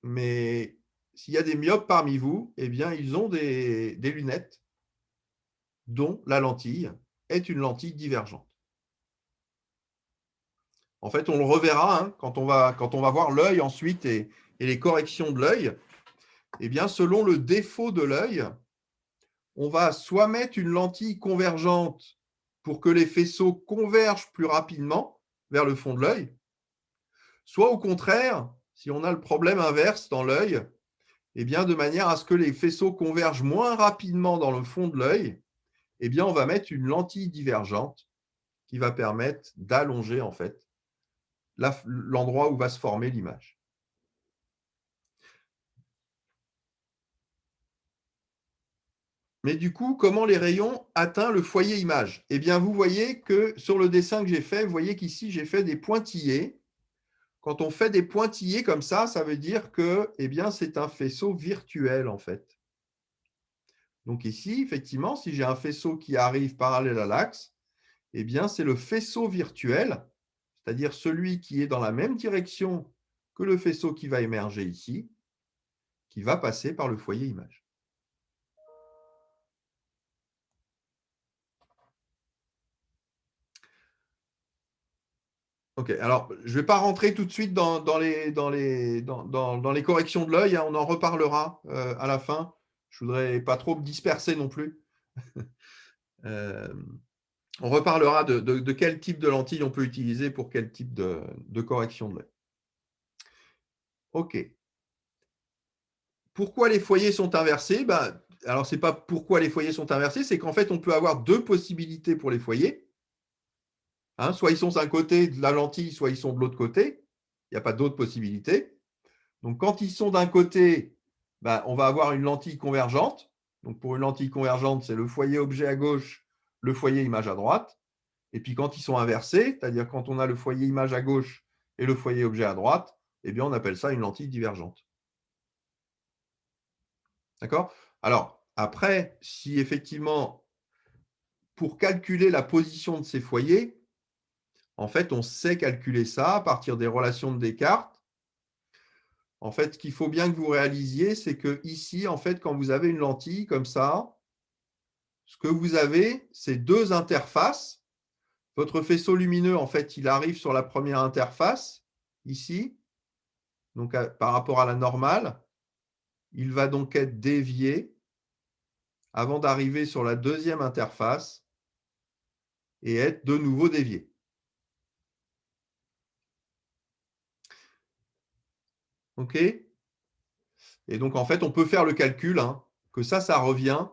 mais s'il y a des myopes parmi vous, eh bien, ils ont des lunettes dont la lentille est une lentille divergente. En fait, on le reverra hein, quand on va voir l'œil ensuite et les corrections de l'œil. Eh bien, selon le défaut de l'œil, on va soit mettre une lentille convergente pour que les faisceaux convergent plus rapidement vers le fond de l'œil, soit au contraire, si on a le problème inverse dans l'œil, eh bien, de manière à ce que les faisceaux convergent moins rapidement dans le fond de l'œil, eh bien, on va mettre une lentille divergente qui va permettre d'allonger en fait l'endroit où va se former l'image. Mais du coup, comment les rayons atteignent le foyer image? Eh bien, vous voyez que sur le dessin que j'ai fait, vous voyez qu'ici, j'ai fait des pointillés. Quand on fait des pointillés comme ça veut dire que eh bien, c'est un faisceau virtuel en fait. Donc ici, effectivement, si j'ai un faisceau qui arrive parallèle à l'axe, eh bien, c'est le faisceau virtuel, c'est-à-dire celui qui est dans la même direction que le faisceau qui va émerger ici, qui va passer par le foyer image. Ok, alors je ne vais pas rentrer tout de suite dans les corrections de l'œil, hein, on en reparlera à la fin. Je ne voudrais pas trop me disperser non plus. On reparlera de quel type de lentille on peut utiliser pour quel type de correction de l'œil. Ok. Pourquoi les foyers sont inversés? Alors, ce n'est pas pourquoi les foyers sont inversés, c'est qu'en fait, on peut avoir deux possibilités pour les foyers. Hein, soit ils sont d'un côté de la lentille, soit ils sont de l'autre côté. Il n'y a pas d'autre possibilité. Donc, quand ils sont d'un côté, on va avoir une lentille convergente. Donc, pour une lentille convergente, c'est le foyer objet à gauche, le foyer image à droite. Et puis, quand ils sont inversés, c'est-à-dire quand on a le foyer image à gauche et le foyer objet à droite, eh bien, on appelle ça une lentille divergente. D'accord? Alors, après, si effectivement, pour calculer la position de ces foyers, en fait, on sait calculer ça à partir des relations de Descartes. En fait, ce qu'il faut bien que vous réalisiez, c'est que ici, en fait, quand vous avez une lentille comme ça, ce que vous avez, c'est deux interfaces. Votre faisceau lumineux, en fait, il arrive sur la première interface, ici, donc par rapport à la normale. Il va donc être dévié avant d'arriver sur la deuxième interface et être de nouveau dévié. OK? Et donc, en fait, on peut faire le calcul hein, que ça revient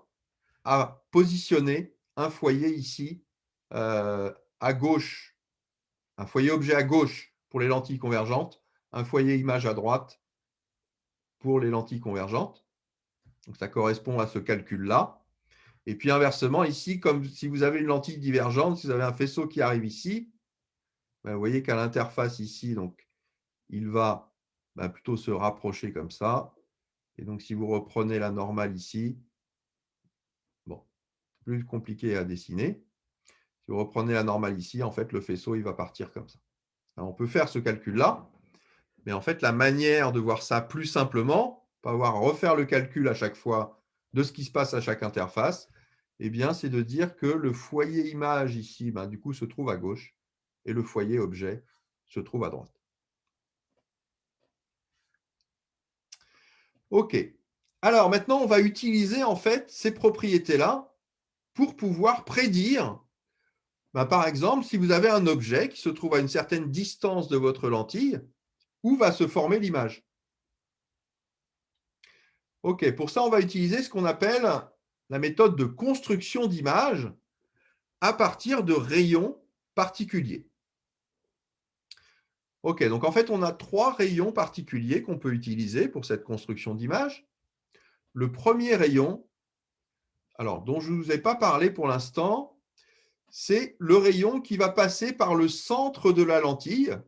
à positionner un foyer ici à gauche, un foyer objet à gauche pour les lentilles convergentes, un foyer image à droite pour les lentilles convergentes. Donc, ça correspond à ce calcul-là. Et puis, inversement, ici, comme si vous avez une lentille divergente, si vous avez un faisceau qui arrive ici, vous voyez qu'à l'interface ici, donc, il va plutôt se rapprocher comme ça. Et donc, si vous reprenez la normale ici, bon, plus compliqué à dessiner. Si vous reprenez la normale ici, en fait, le faisceau, il va partir comme ça. Alors, on peut faire ce calcul-là, mais en fait, la manière de voir ça plus simplement, pas avoir à refaire le calcul à chaque fois de ce qui se passe à chaque interface, eh bien, c'est de dire que le foyer image ici, du coup, se trouve à gauche et le foyer objet se trouve à droite. OK. Alors, maintenant, on va utiliser en fait ces propriétés-là pour pouvoir prédire, par exemple, si vous avez un objet qui se trouve à une certaine distance de votre lentille, où va se former l'image. OK, pour ça, on va utiliser ce qu'on appelle la méthode de construction d'image à partir de rayons particuliers. OK, donc en fait, on a 3 rayons particuliers qu'on peut utiliser pour cette construction d'image. Le premier rayon, alors dont je ne vous ai pas parlé pour l'instant, c'est le rayon qui va passer par le centre de la lentille.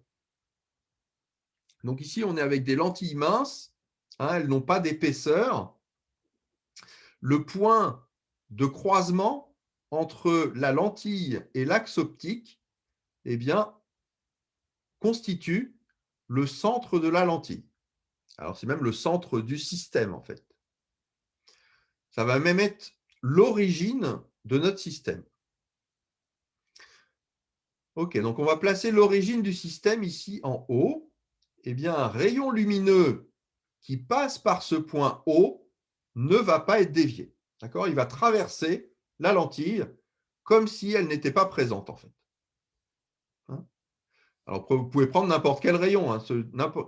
Donc ici, on est avec des lentilles minces, hein, elles n'ont pas d'épaisseur. Le point de croisement entre la lentille et l'axe optique, eh bien, constitue le centre de la lentille. Alors, c'est même le centre du système, en fait. Ça va même être l'origine de notre système. OK, donc on va placer l'origine du système ici en haut. Eh bien, un rayon lumineux qui passe par ce point haut ne va pas être dévié. D'accord? Il va traverser la lentille comme si elle n'était pas présente, en fait. Hein? Alors, vous pouvez prendre n'importe quel rayon, hein,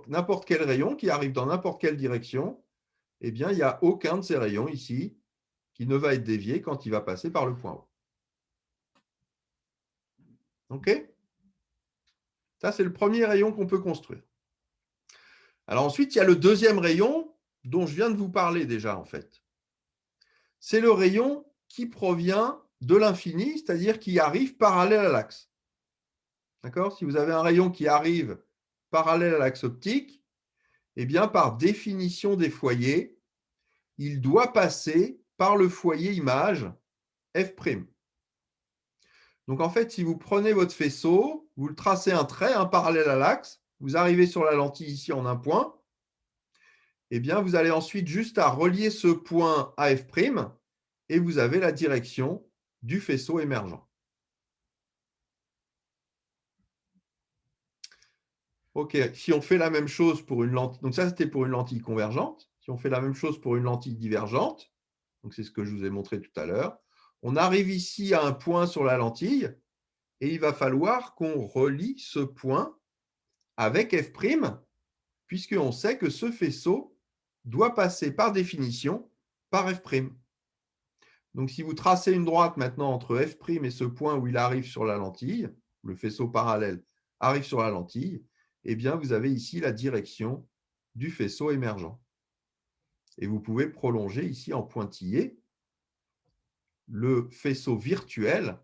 n'importe quel rayon qui arrive dans n'importe quelle direction, eh bien, il n'y a aucun de ces rayons ici qui ne va être dévié quand il va passer par le point haut. OK? Ça, c'est le premier rayon qu'on peut construire. Alors ensuite, il y a le deuxième rayon dont je viens de vous parler déjà, en fait. C'est le rayon qui provient de l'infini, c'est-à-dire qui arrive parallèle à l'axe. D'accord? Si vous avez un rayon qui arrive parallèle à l'axe optique, eh bien, par définition des foyers, il doit passer par le foyer image F'. Donc, en fait, si vous prenez votre faisceau, vous le tracez un trait parallèle à l'axe, vous arrivez sur la lentille ici en un point, eh bien, vous allez ensuite juste à relier ce point à F' et vous avez la direction du faisceau émergent. OK, si on fait la même chose pour une lentille, donc ça c'était pour une lentille convergente, si on fait la même chose pour une lentille divergente, donc c'est ce que je vous ai montré tout à l'heure, on arrive ici à un point sur la lentille et il va falloir qu'on relie ce point avec F', puisqu'on sait que ce faisceau doit passer par définition par F'. Donc si vous tracez une droite maintenant entre F' et ce point où il arrive sur la lentille, le faisceau parallèle arrive sur la lentille, eh bien vous avez ici la direction du faisceau émergent. Et vous pouvez prolonger ici en pointillé le faisceau virtuel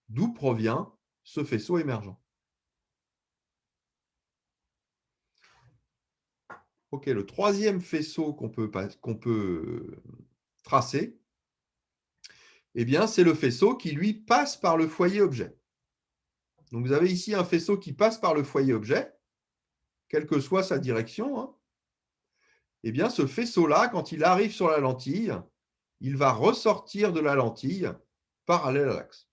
d'où provient ce faisceau émergent. OK, le troisième faisceau qu'on peut tracer, eh bien, c'est le faisceau qui, lui, passe par le foyer objet. Donc, vous avez ici un faisceau qui passe par le foyer objet, quelle que soit sa direction. Hein. Eh bien, ce faisceau-là, quand il arrive sur la lentille, il va ressortir de la lentille parallèle à l'axe.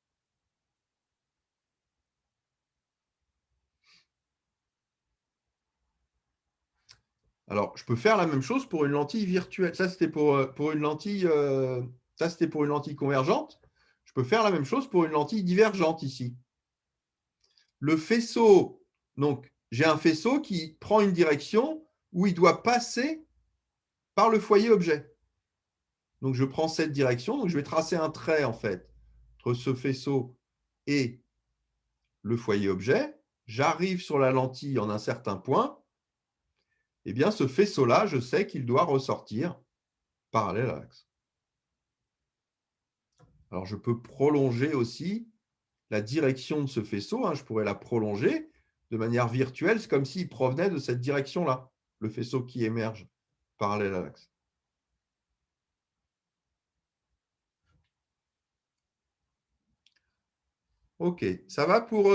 Alors, je peux faire la même chose pour une lentille virtuelle. Ça, c'était pour une lentille, ça, c'était pour une lentille convergente. Je peux faire la même chose pour une lentille divergente ici. Le faisceau, donc, j'ai un faisceau qui prend une direction où il doit passer par le foyer objet. Donc, je prends cette direction. Donc, je vais tracer un trait, en fait, entre ce faisceau et le foyer objet. J'arrive sur la lentille en un certain point. Eh bien, ce faisceau-là, je sais qu'il doit ressortir parallèle à l'axe. Alors, je peux prolonger aussi la direction de ce faisceau. Hein, je pourrais la prolonger de manière virtuelle. C'est comme s'il provenait de cette direction-là, le faisceau qui émerge parallèle à l'axe. OK, ça va pour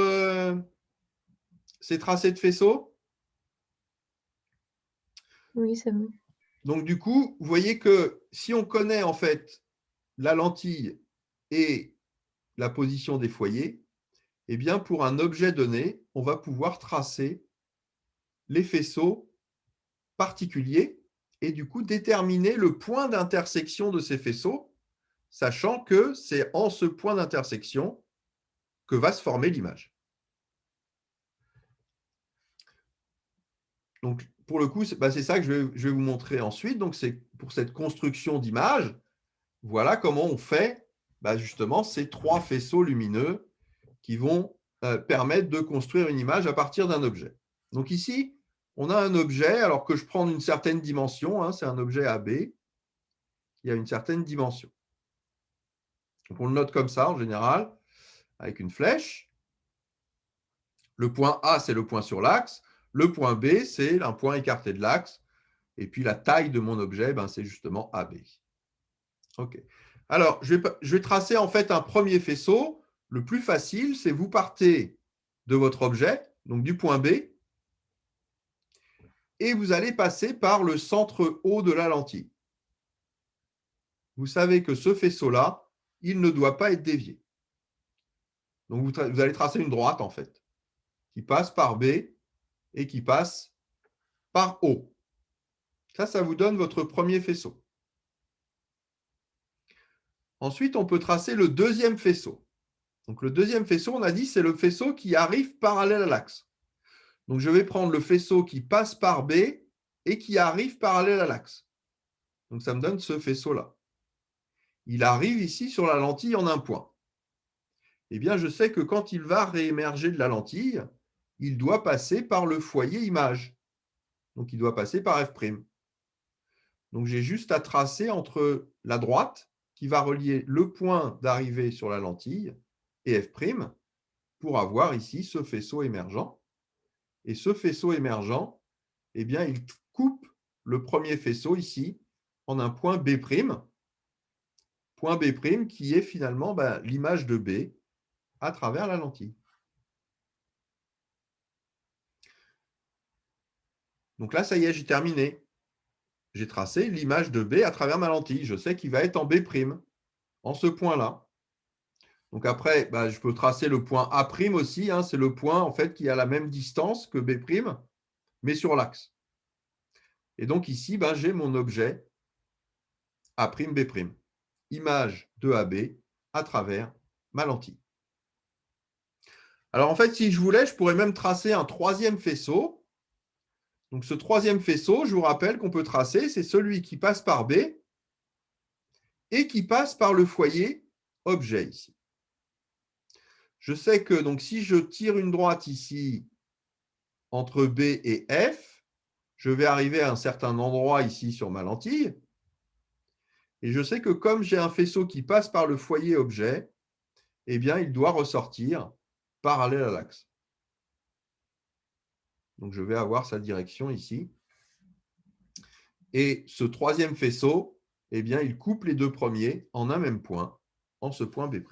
ces tracés de faisceau? Oui, c'est bon. Donc, du coup, vous voyez que si on connaît en fait la lentille et la position des foyers, eh bien, pour un objet donné, on va pouvoir tracer les faisceaux particuliers et du coup déterminer le point d'intersection de ces faisceaux, sachant que c'est en ce point d'intersection que va se former l'image. Donc, pour le coup, c'est ça que je vais vous montrer ensuite. Donc, c'est pour cette construction d'image, voilà comment on fait justement ces 3 faisceaux lumineux qui vont permettre de construire une image à partir d'un objet. Donc ici, on a un objet, alors que je prends une certaine dimension, hein, c'est un objet AB, qui a une certaine dimension. Donc on le note comme ça en général, avec une flèche. Le point A, c'est le point sur l'axe. Le point B, c'est un point écarté de l'axe. Et puis la taille de mon objet, ben, c'est justement AB. OK. Alors, je vais tracer en fait un premier faisceau. Le plus facile, c'est vous partez de votre objet, donc du point B, et vous allez passer par le centre haut de la lentille. Vous savez que ce faisceau-là, il ne doit pas être dévié. Donc, vous allez tracer une droite, en fait, qui passe par B et qui passe par O. Ça vous donne votre premier faisceau. Ensuite, on peut tracer le deuxième faisceau. Donc, le deuxième faisceau, on a dit, c'est le faisceau qui arrive parallèle à l'axe. Donc, je vais prendre le faisceau qui passe par B et qui arrive parallèle à l'axe. Donc, ça me donne ce faisceau-là. Il arrive ici sur la lentille en un point. Eh bien, je sais que quand il va réémerger de la lentille, il doit passer par le foyer image. Donc, il doit passer par F'. Donc, j'ai juste à tracer entre la droite, qui va relier le point d'arrivée sur la lentille, et F' pour avoir ici ce faisceau émergent. Et ce faisceau émergent, eh bien, il coupe le premier faisceau ici en un point B', point B' qui est finalement l'image de B à travers la lentille. Donc là, ça y est, j'ai terminé. J'ai tracé l'image de B à travers ma lentille. Je sais qu'il va être en B', en ce point-là. Donc après, je peux tracer le point A' aussi. Hein, c'est le point en fait, qui a la même distance que B', mais sur l'axe. Et donc ici, j'ai mon objet A'B', image de AB à travers ma lentille. Alors en fait, si je voulais, je pourrais même tracer un troisième faisceau. Donc ce troisième faisceau, je vous rappelle qu'on peut tracer, c'est celui qui passe par B et qui passe par le foyer objet ici. Je sais que donc, si je tire une droite ici entre B et F, je vais arriver à un certain endroit ici sur ma lentille. Et je sais que comme j'ai un faisceau qui passe par le foyer objet, eh bien, il doit ressortir parallèle à l'axe. Donc, je vais avoir sa direction ici. Et ce troisième faisceau, eh bien, il coupe les deux premiers en un même point, en ce point B'.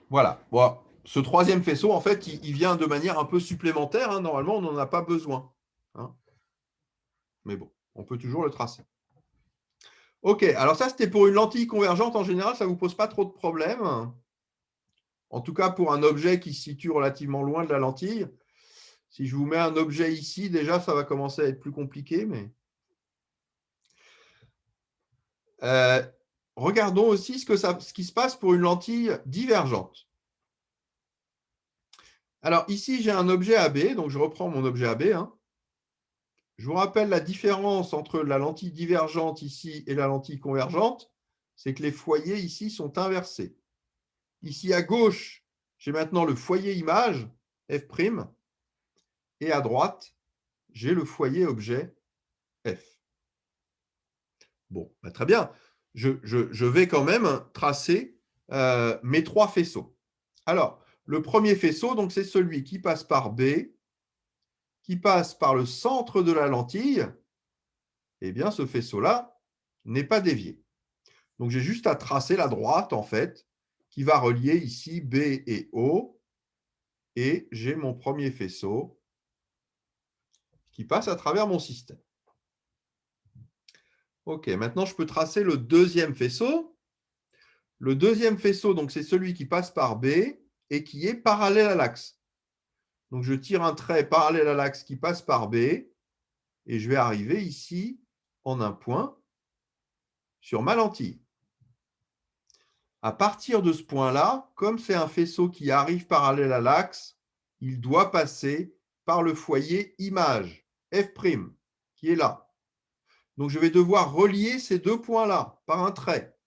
Voilà. Bon, ce troisième faisceau, en fait, il vient de manière un peu supplémentaire. Hein. Normalement, on n'en a pas besoin. Hein. Mais bon, on peut toujours le tracer. OK, alors ça, c'était pour une lentille convergente. En général, ça ne vous pose pas trop de problèmes. En tout cas, pour un objet qui se situe relativement loin de la lentille. Si je vous mets un objet ici, déjà, ça va commencer à être plus compliqué. Mais regardons aussi ce qui se passe pour une lentille divergente. Alors ici, j'ai un objet AB, donc je reprends mon objet AB. Hein. Je vous rappelle la différence entre la lentille divergente ici et la lentille convergente, c'est que les foyers ici sont inversés. Ici à gauche, j'ai maintenant le foyer image, F', et à droite, j'ai le foyer objet, F. Bon, très bien. Je vais quand même tracer mes trois faisceaux. Alors, le premier faisceau, donc c'est celui qui passe par B, qui passe par le centre de la lentille. Eh bien, ce faisceau-là n'est pas dévié. Donc, j'ai juste à tracer la droite, en fait, qui va relier ici B et O. Et j'ai mon premier faisceau qui passe à travers mon système. OK, maintenant, je peux tracer le deuxième faisceau. Le deuxième faisceau, donc c'est celui qui passe par B et qui est parallèle à l'axe. Donc, je tire un trait parallèle à l'axe qui passe par B et je vais arriver ici en un point sur ma lentille. À partir de ce point-là, comme c'est un faisceau qui arrive parallèle à l'axe, il doit passer par le foyer image, F', qui est là. Donc, je vais devoir relier ces deux points-là par un trait.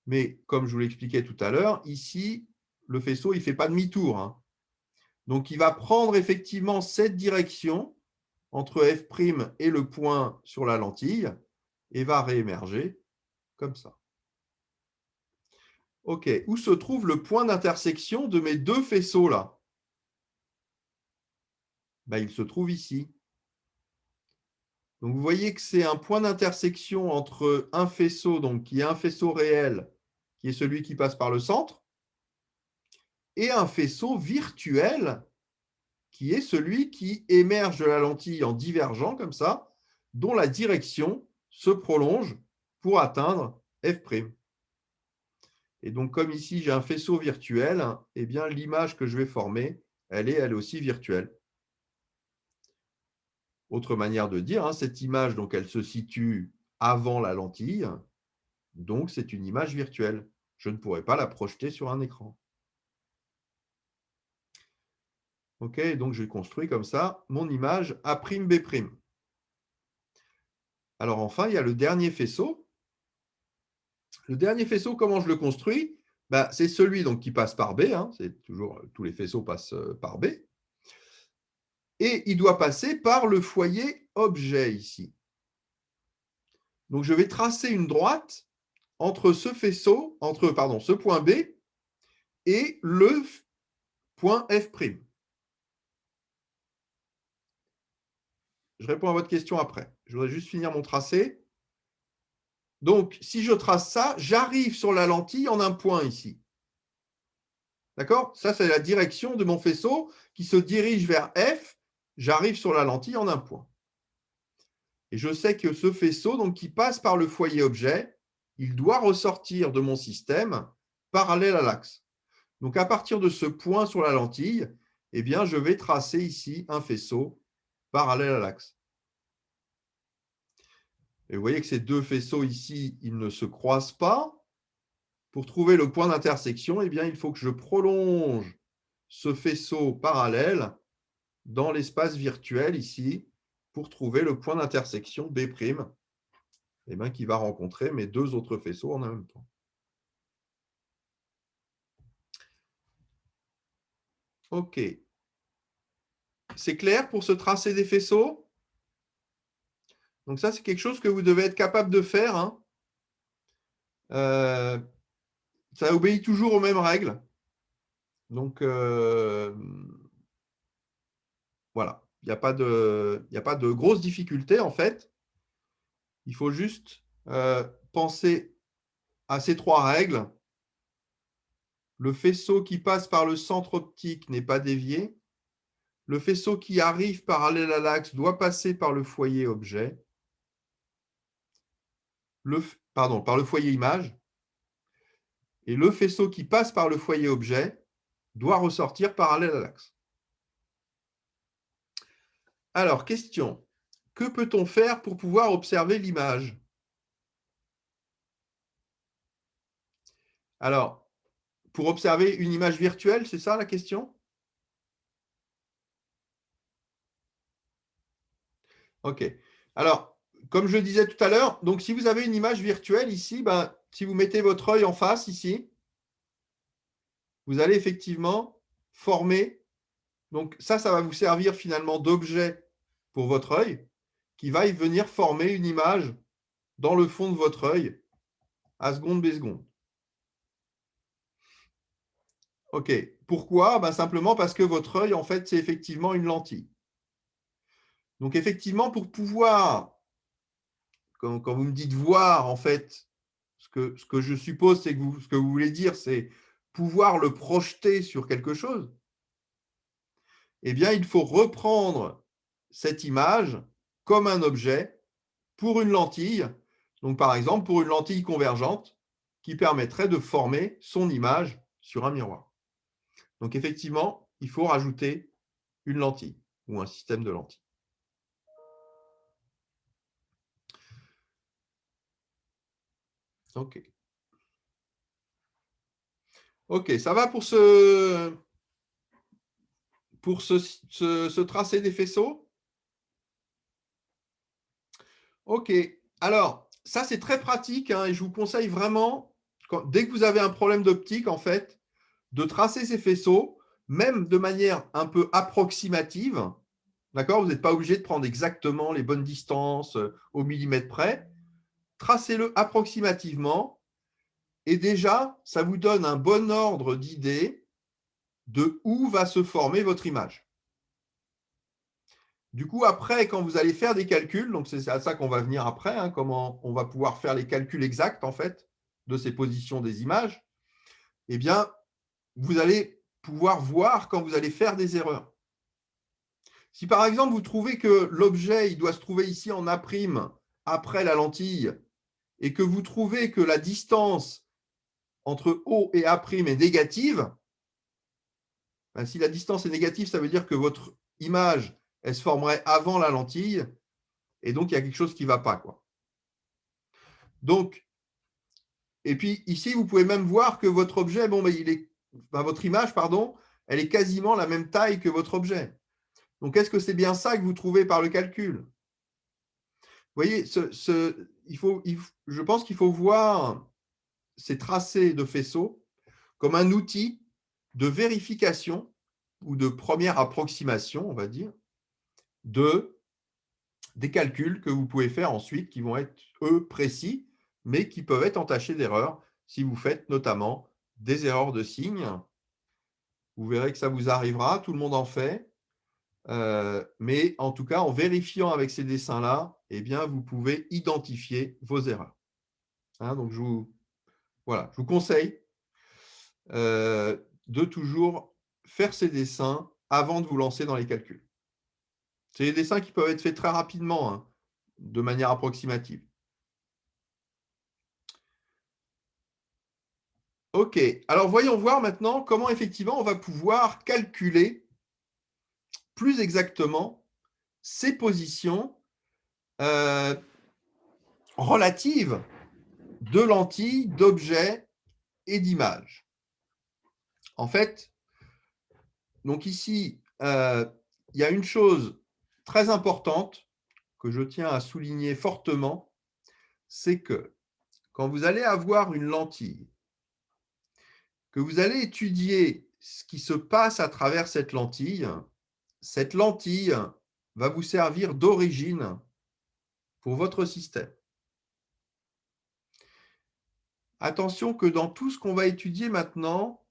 Mais comme je vous l'expliquais tout à l'heure, ici, le faisceau, il ne fait pas demi-tour, hein. Donc, il va prendre effectivement cette direction entre F' et le point sur la lentille et va réémerger comme ça. OK. Où se trouve le point d'intersection de mes deux faisceaux là? Ben, il se trouve ici. Donc, vous voyez que c'est un point d'intersection entre un faisceau, donc qui est un faisceau réel, qui est celui qui passe par le centre, et un faisceau virtuel, qui est celui qui émerge de la lentille en divergent, comme ça, dont la direction se prolonge pour atteindre F'. Et donc, comme ici, j'ai un faisceau virtuel, eh bien, l'image que je vais former, elle est elle aussi virtuelle. Autre manière de dire, hein, cette image, donc, elle se situe avant la lentille, donc c'est une image virtuelle. Je ne pourrais pas la projeter sur un écran. OK, donc je construis comme ça mon image A'B'. Alors enfin, il y a le dernier faisceau. Le dernier faisceau, comment je le construis? Ben, c'est celui donc, qui passe par B, hein, c'est toujours, tous les faisceaux passent par B. Et il doit passer par le foyer objet ici. Donc je vais tracer une droite entre ce faisceau, ce point B et le point F'. Je réponds à votre question après. Je voudrais juste finir mon tracé. Donc, si je trace ça, j'arrive sur la lentille en un point ici. D'accord? Ça, c'est la direction de mon faisceau qui se dirige vers F. J'arrive sur la lentille en un point. Et je sais que ce faisceau, donc, qui passe par le foyer objet, il doit ressortir de mon système parallèle à l'axe. Donc, à partir de ce point sur la lentille, eh bien, je vais tracer ici un faisceau parallèle à l'axe. Et vous voyez que ces deux faisceaux ici, ils ne se croisent pas. Pour trouver le point d'intersection, eh bien, il faut que je prolonge ce faisceau parallèle dans l'espace virtuel ici pour trouver le point d'intersection B', eh bien, qui va rencontrer mes deux autres faisceaux en même temps. OK. C'est clair pour ce tracé des faisceaux? Donc ça, c'est quelque chose que vous devez être capable de faire, hein. Ça obéit toujours aux mêmes règles. Donc, voilà. Il n'y a pas de grosses difficultés, en fait. Il faut juste penser à ces trois règles. Le faisceau qui passe par le centre optique n'est pas dévié. Le faisceau qui arrive parallèle à l'axe doit passer par le foyer objet. Par le foyer image. Et le faisceau qui passe par le foyer objet doit ressortir parallèle à l'axe. Alors, question. Que peut-on faire pour pouvoir observer l'image? Alors, pour observer une image virtuelle, c'est ça la question? OK. Alors, comme je le disais tout à l'heure, donc si vous avez une image virtuelle ici, ben, si vous mettez votre œil en face ici, vous allez effectivement former. Donc ça va vous servir finalement d'objet pour votre œil qui va y venir former une image dans le fond de votre œil à seconde B seconde. OK. Pourquoi? Ben, simplement parce que votre œil, en fait, c'est effectivement une lentille. Donc effectivement, pour pouvoir, quand vous me dites voir, en fait, ce que je suppose, c'est que ce que vous voulez dire, c'est pouvoir le projeter sur quelque chose. Eh bien, il faut reprendre cette image comme un objet pour une lentille. Donc, par exemple, pour une lentille convergente qui permettrait de former son image sur un miroir. Donc, effectivement, il faut rajouter une lentille ou un système de lentilles. OK. OK, ça va pour ce tracé des faisceaux? OK. Alors, ça, c'est très pratique, hein, et je vous conseille vraiment, dès que vous avez un problème d'optique, en fait, de tracer ces faisceaux, même de manière un peu approximative. D'accord? Vous n'êtes pas obligé de prendre exactement les bonnes distances au millimètre près. Tracez-le approximativement et déjà, ça vous donne un bon ordre d'idée de où va se former votre image. Du coup, après, quand vous allez faire des calculs, donc c'est à ça qu'on va venir après, hein, comment on va pouvoir faire les calculs exacts en fait de ces positions des images, eh bien, vous allez pouvoir voir quand vous allez faire des erreurs. Si par exemple, vous trouvez que l'objet il doit se trouver ici en A' après la lentille et que vous trouvez que la distance entre O et A' est négative, ben, si la distance est négative, ça veut dire que votre image, elle se formerait avant la lentille et donc il y a quelque chose qui ne va pas, quoi. Donc, et puis ici, vous pouvez même voir que votre objet, bon, ben, votre image, pardon, elle est quasiment la même taille que votre objet. Donc, est-ce que c'est bien ça que vous trouvez par le calcul? Vous voyez, je pense qu'il faut voir ces tracés de faisceaux comme un outil de vérification ou de première approximation, on va dire, des calculs que vous pouvez faire ensuite qui vont être, eux, précis, mais qui peuvent être entachés d'erreurs si vous faites notamment des erreurs de signes. Vous verrez que ça vous arrivera, tout le monde en fait. Mais en tout cas, en vérifiant avec ces dessins-là, eh bien, vous pouvez identifier vos erreurs. Hein, donc, je vous conseille de toujours faire ces dessins avant de vous lancer dans les calculs. C'est des dessins qui peuvent être faits très rapidement, hein, de manière approximative. OK, alors voyons voir maintenant comment effectivement on va pouvoir calculer plus exactement ces positions relatives de lentilles, d'objets et d'images. En fait, donc ici, il y a une chose très importante que je tiens à souligner fortement, c'est que quand vous allez avoir une lentille, que vous allez étudier ce qui se passe à travers cette lentille va vous servir d'origine pour votre système. Attention que dans tout ce qu'on va étudier maintenant,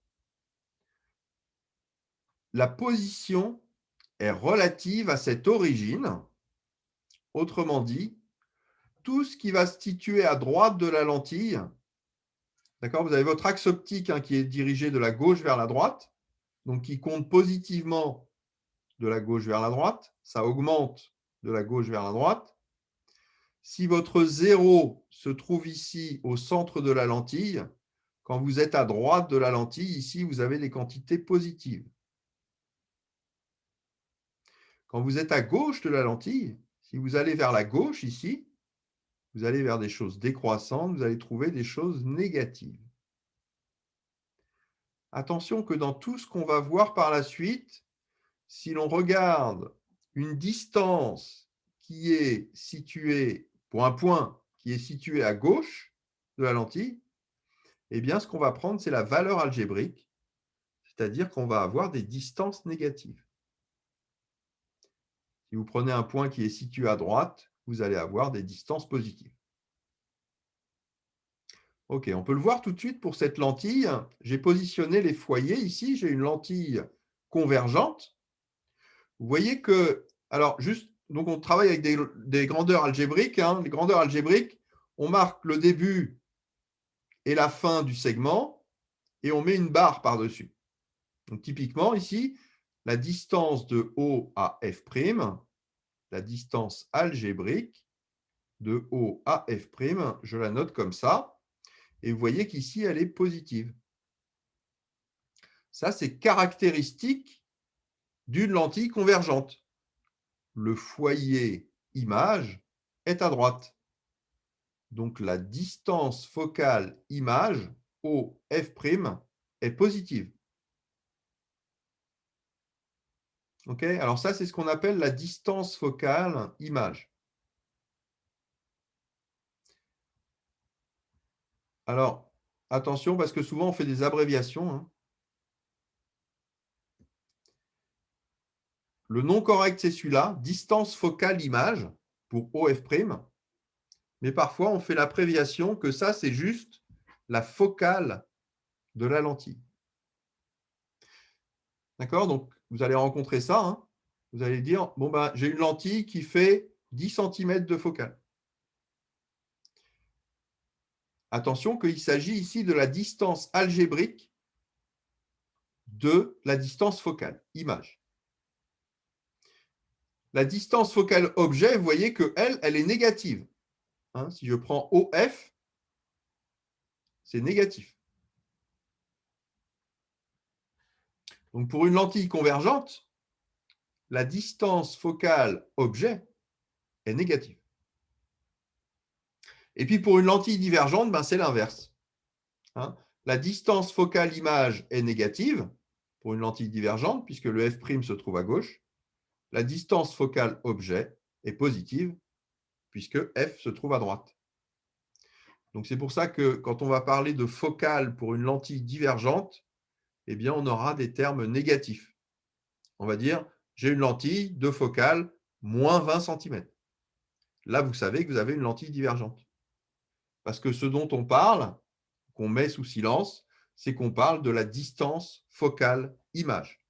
la position est relative à cette origine. Autrement dit, tout ce qui va se situer à droite de la lentille, d'accord, vous avez votre axe optique hein, qui est dirigé de la gauche vers la droite, donc qui compte positivement de la gauche vers la droite, ça augmente de la gauche vers la droite. Si votre 0 se trouve ici au centre de la lentille, quand vous êtes à droite de la lentille, ici, vous avez des quantités positives. Quand vous êtes à gauche de la lentille, si vous allez vers la gauche ici, vous allez vers des choses décroissantes, vous allez trouver des choses négatives. Attention que dans tout ce qu'on va voir par la suite, si l'on regarde une distance qui est située, pour un point qui est situé à gauche de la lentille, eh bien, ce qu'on va prendre, c'est la valeur algébrique, c'est-à-dire qu'on va avoir des distances négatives. Si vous prenez un point qui est situé à droite, vous allez avoir des distances positives. OK, on peut le voir tout de suite pour cette lentille. J'ai positionné les foyers ici. J'ai une lentille convergente. Vous voyez que, alors juste, donc on travaille avec des grandeurs algébriques. Hein. Les grandeurs algébriques, on marque le début et la fin du segment et on met une barre par-dessus. Donc typiquement ici, la distance de O à F', la distance algébrique de O à F', je la note comme ça. Et vous voyez qu'ici, elle est positive. Ça, c'est caractéristique d'une lentille convergente. Le foyer image est à droite. Donc, la distance focale image, OF', est positive. OK? Alors ça, c'est ce qu'on appelle la distance focale image. Alors, attention parce que souvent on fait des abréviations, hein. Le nom correct, c'est celui-là, distance focale image pour OF'. Mais parfois, on fait l'abréviation que ça, c'est juste la focale de la lentille. D'accord? Donc, vous allez rencontrer ça. Hein. Vous allez dire, bon, ben, j'ai une lentille qui fait 10 cm de focale. Attention qu'il s'agit ici de la distance algébrique de la distance focale, image. La distance focale objet, vous voyez qu'elle, elle est négative. Hein, si je prends OF, c'est négatif. Donc, pour une lentille convergente, la distance focale objet est négative. Et puis, pour une lentille divergente, ben, c'est l'inverse. Hein, la distance focale image est négative pour une lentille divergente, puisque le F' se trouve à gauche. La distance focale objet est positive, puisque F se trouve à droite. Donc, c'est pour ça que quand on va parler de focale pour une lentille divergente, eh bien, on aura des termes négatifs. On va dire, j'ai une lentille de focale moins 20 cm. Là, vous savez que vous avez une lentille divergente. Parce que ce dont on parle, qu'on met sous silence, c'est qu'on parle de la distance focale image.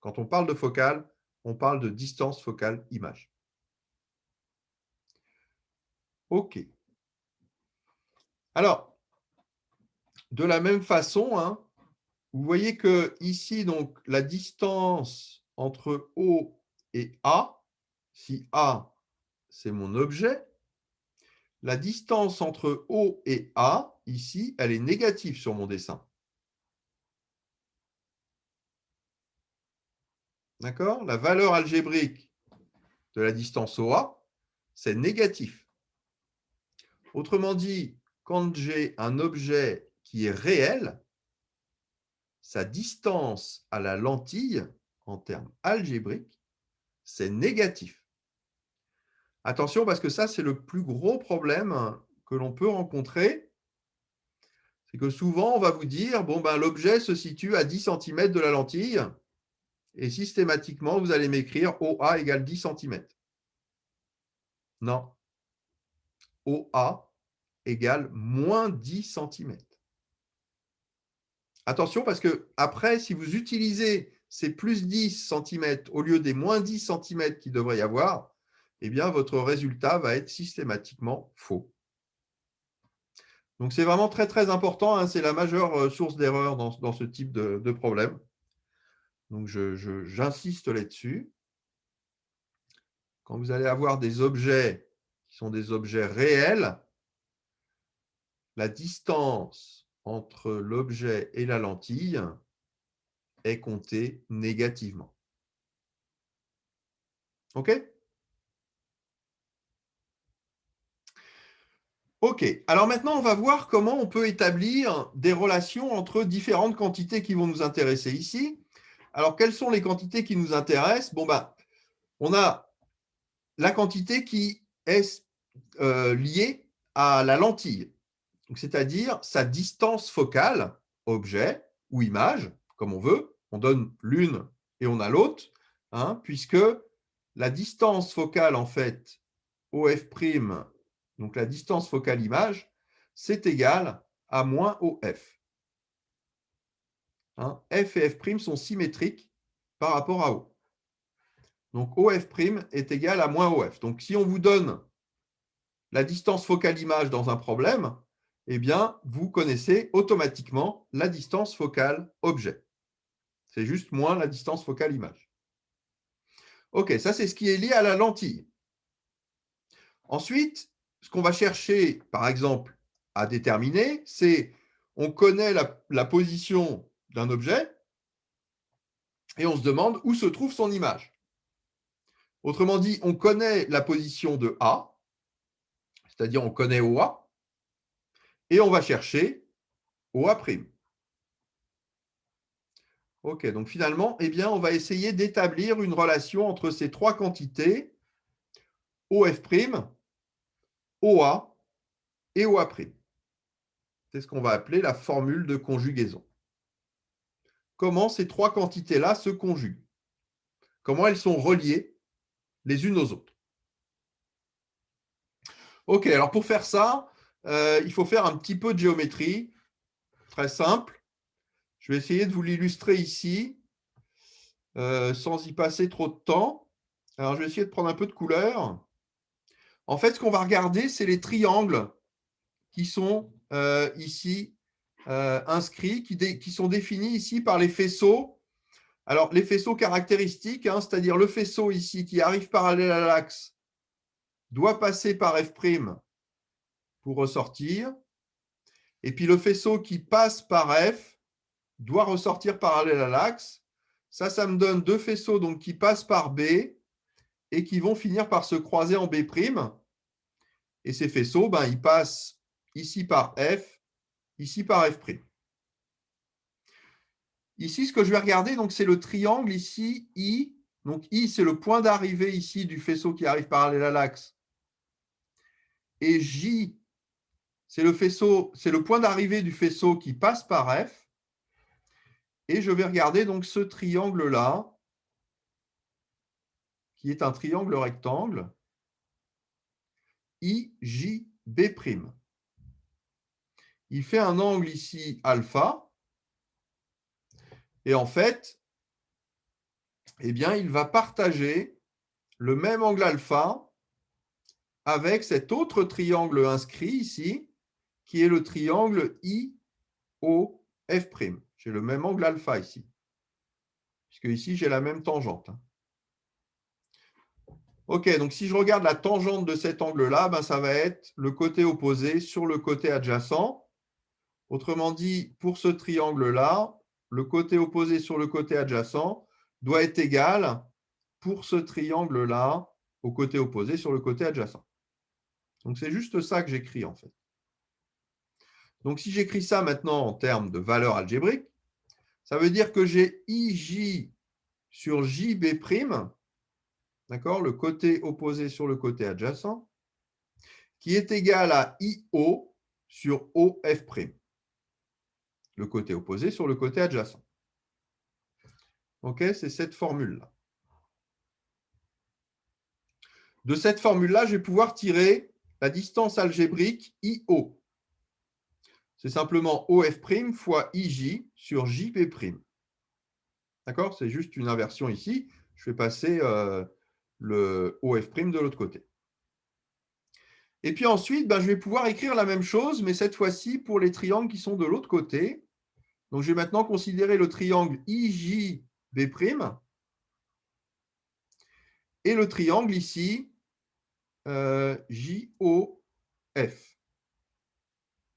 Quand on parle de focale, on parle de distance focale image. OK. Alors, de la même façon, hein, vous voyez que ici, donc, la distance entre O et A, si A, c'est mon objet, la distance entre O et A, ici, elle est négative sur mon dessin. D'accord? La valeur algébrique de la distance OA, c'est négatif. Autrement dit, quand j'ai un objet qui est réel, sa distance à la lentille, en termes algébriques, c'est négatif. Attention, parce que ça, c'est le plus gros problème que l'on peut rencontrer. C'est que souvent, on va vous dire, bon, ben, l'objet se situe à 10 cm de la lentille, et systématiquement, vous allez m'écrire OA égale 10 cm. Non. OA égale moins 10 cm. Attention, parce que après, si vous utilisez ces plus 10 cm au lieu des moins 10 cm qu'il devrait y avoir, eh bien, votre résultat va être systématiquement faux. Donc, c'est vraiment très, très important. Hein, c'est la majeure source d'erreur dans ce type de problème. Donc, j'insiste là-dessus. Quand vous allez avoir des objets qui sont des objets réels, la distance entre l'objet et la lentille est comptée négativement. OK? OK. Alors maintenant, on va voir comment on peut établir des relations entre différentes quantités qui vont nous intéresser ici. Alors, quelles sont les quantités qui nous intéressent? Bon, ben, on a la quantité qui est liée à la lentille, c'est-à-dire sa distance focale, objet ou image, comme on veut. On donne l'une et on a l'autre, hein, puisque la distance focale, en fait, OF', donc la distance focale image, c'est égal à moins OF. Hein, F et F' sont symétriques par rapport à O. Donc OF' est égal à moins OF. Donc si on vous donne la distance focale image dans un problème, eh bien, vous connaissez automatiquement la distance focale objet. C'est juste moins la distance focale image. OK, ça c'est ce qui est lié à la lentille. Ensuite, ce qu'on va chercher, par exemple, à déterminer, c'est on connaît la position d'un objet et on se demande où se trouve son image. Autrement dit, on connaît la position de A, c'est-à-dire on connaît OA, et on va chercher OA'. OK, donc finalement, eh bien, on va essayer d'établir une relation entre ces trois quantités, OF', OA et OA'. C'est ce qu'on va appeler la formule de conjugaison. Comment ces trois quantités-là se conjuguent? Comment elles sont reliées les unes aux autres? Ok, alors pour faire ça, il faut faire un petit peu de géométrie, très simple. Je vais essayer de vous l'illustrer ici, sans y passer trop de temps. Alors, je vais essayer de prendre un peu de couleur. En fait, ce qu'on va regarder, c'est les triangles qui sont ici inscrits, qui sont définis ici par les faisceaux. Alors, les faisceaux caractéristiques, hein, c'est-à-dire le faisceau ici qui arrive parallèle à l'axe, doit passer par F' pour ressortir. Et puis, le faisceau qui passe par F doit ressortir parallèle à l'axe. Ça me donne deux faisceaux donc, qui passent par B et qui vont finir par se croiser en B'. Et ces faisceaux, ben, ils passent ici par F, ici par F'. Ici, ce que je vais regarder, c'est le triangle ici, I. Donc, I, c'est le point d'arrivée ici du faisceau qui arrive parallèle à l'axe. Et J, c'est le point d'arrivée du faisceau qui passe par F. Et je vais regarder donc ce triangle-là, qui est un triangle rectangle, IJB'. Il fait un angle ici alpha. Et en fait, eh bien, il va partager le même angle alpha avec cet autre triangle inscrit ici, qui est le triangle IOF'. J'ai le même angle alpha ici, puisque ici, j'ai la même tangente. Ok, donc si je regarde la tangente de cet angle-là, ben, ça va être le côté opposé sur le côté adjacent. Autrement dit, pour ce triangle-là, le côté opposé sur le côté adjacent doit être égal pour ce triangle-là au côté opposé sur le côté adjacent. Donc, c'est juste ça que j'écris en fait. Donc, si j'écris ça maintenant en termes de valeur algébrique, ça veut dire que j'ai IJ sur JB', d'accord, le côté opposé sur le côté adjacent, qui est égal à IO sur OF', le côté opposé sur le côté adjacent. Ok, c'est cette formule-là. De cette formule-là, je vais pouvoir tirer la distance algébrique IO. C'est simplement OF' fois IJ sur JB'. D'accord? C'est juste une inversion ici. Je vais passer le OF' de l'autre côté. Et puis ensuite, je vais pouvoir écrire la même chose, mais cette fois-ci pour les triangles qui sont de l'autre côté. Donc, je vais maintenant considérer le triangle IJB' et le triangle ici JOF.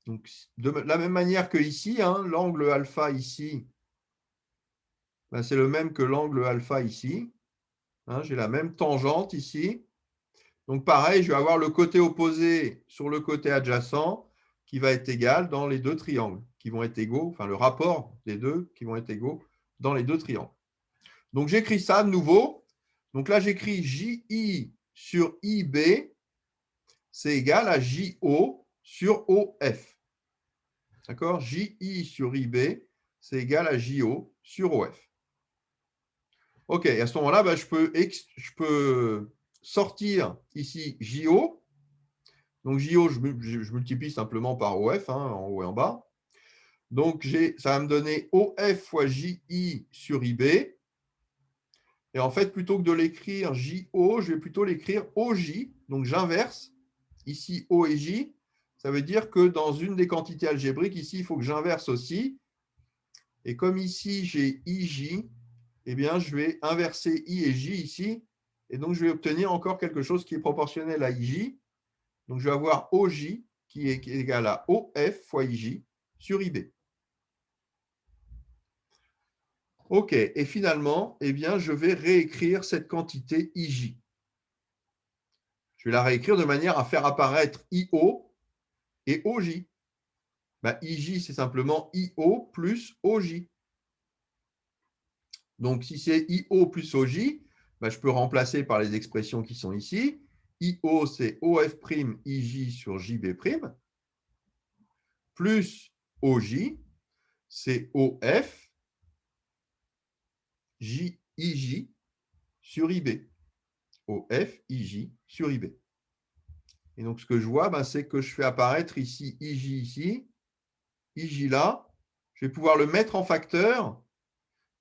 Donc, de la même manière que ici, hein, l'angle alpha ici, c'est le même que l'angle alpha ici. Hein, j'ai la même tangente ici. Donc, pareil, je vais avoir le côté opposé sur le côté adjacent qui va être égal dans les deux triangles, qui vont être égaux, enfin le rapport des deux qui vont être égaux dans les deux triangles. Donc, j'écris ça de nouveau. Donc là, j'écris JI sur IB, c'est égal à JO sur OF. D'accord? JI sur IB, c'est égal à JO sur OF. OK, à ce moment-là, je peux sortir ici JO. Donc, JO, je multiplie simplement par OF, hein, en haut et en bas. Donc, ça va me donner OF fois JI sur IB. Et en fait, plutôt que de l'écrire JO, je vais plutôt l'écrire OJ. Donc, j'inverse. Ici, O et J. Ça veut dire que dans une des quantités algébriques, ici, il faut que j'inverse aussi. Et comme ici, j'ai IJ, eh bien, je vais inverser I et J ici. Et donc, je vais obtenir encore quelque chose qui est proportionnel à IJ. Donc, je vais avoir OJ qui est égal à OF fois IJ sur IB. OK. Et finalement, eh bien, je vais réécrire cette quantité IJ. Je vais la réécrire de manière à faire apparaître IO et OJ. IJ, c'est simplement IO plus OJ. Donc, si c'est IO plus OJ, je peux remplacer par les expressions qui sont ici. IO, c'est OF' IJ sur JB'. plus OJ, c'est OF, IJ sur IB. OF, IJ sur IB. Et donc, ce que je vois, c'est que je fais apparaître ici IJ ici, IJ là. Je vais pouvoir le mettre en facteur.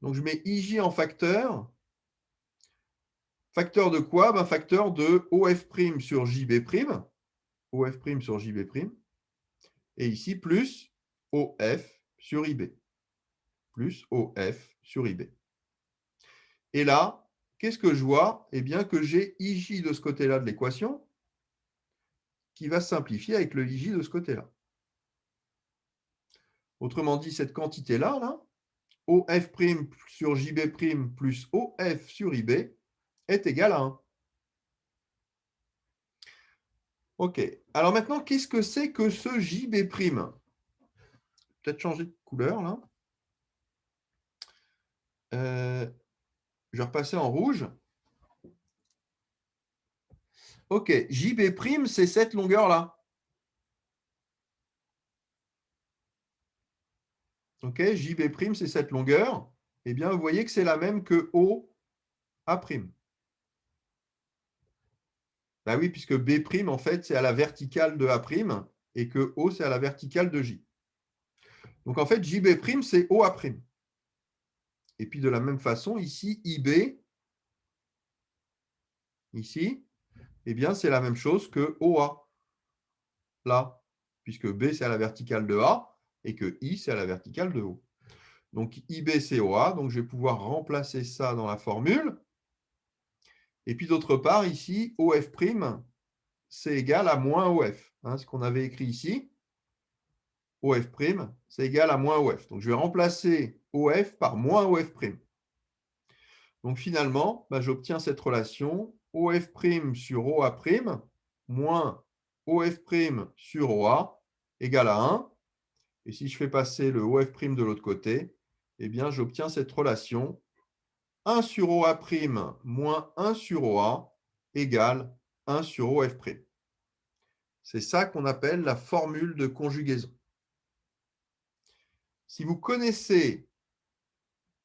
Donc, je mets IJ en facteur. Facteur de quoi? Facteur de OF' sur JB'. OF' sur JB'. Et ici, plus OF sur IB. Plus OF sur IB. Et là, qu'est-ce que je vois? Eh bien, que j'ai IJ de ce côté-là de l'équation qui va se simplifier avec le IJ de ce côté-là. Autrement dit, cette quantité-là, là, OF' sur JB' plus OF sur IB est égal à 1. OK. Alors maintenant, qu'est-ce que c'est que ce JB'? Peut-être changer de couleur, là. Je vais repasser en rouge. OK. JB', c'est cette longueur-là. OK. JB', c'est cette longueur. Eh bien, vous voyez que c'est la même que OA'. Ben oui, puisque B', en fait, c'est à la verticale de A' et que O, c'est à la verticale de J. Donc, en fait, JB', c'est OA'. Et puis, de la même façon, ici, IB, ici, eh bien, c'est la même chose que OA, là, puisque B, c'est à la verticale de A et que I, c'est à la verticale de O. Donc, IB, c'est OA. Donc, je vais pouvoir remplacer ça dans la formule. Et puis, d'autre part, ici, OF', c'est égal à moins OF. Ce qu'on avait écrit ici. OF', c'est égal à moins OF. Donc, je vais remplacer OF par moins OF'. Donc, finalement, j'obtiens cette relation OF' sur OA' moins OF' sur OA égale à 1. Et si je fais passer le OF' de l'autre côté, eh bien, j'obtiens cette relation 1 sur OA' moins 1 sur OA égale 1 sur OF'. C'est ça qu'on appelle la formule de conjugaison. Si vous connaissez,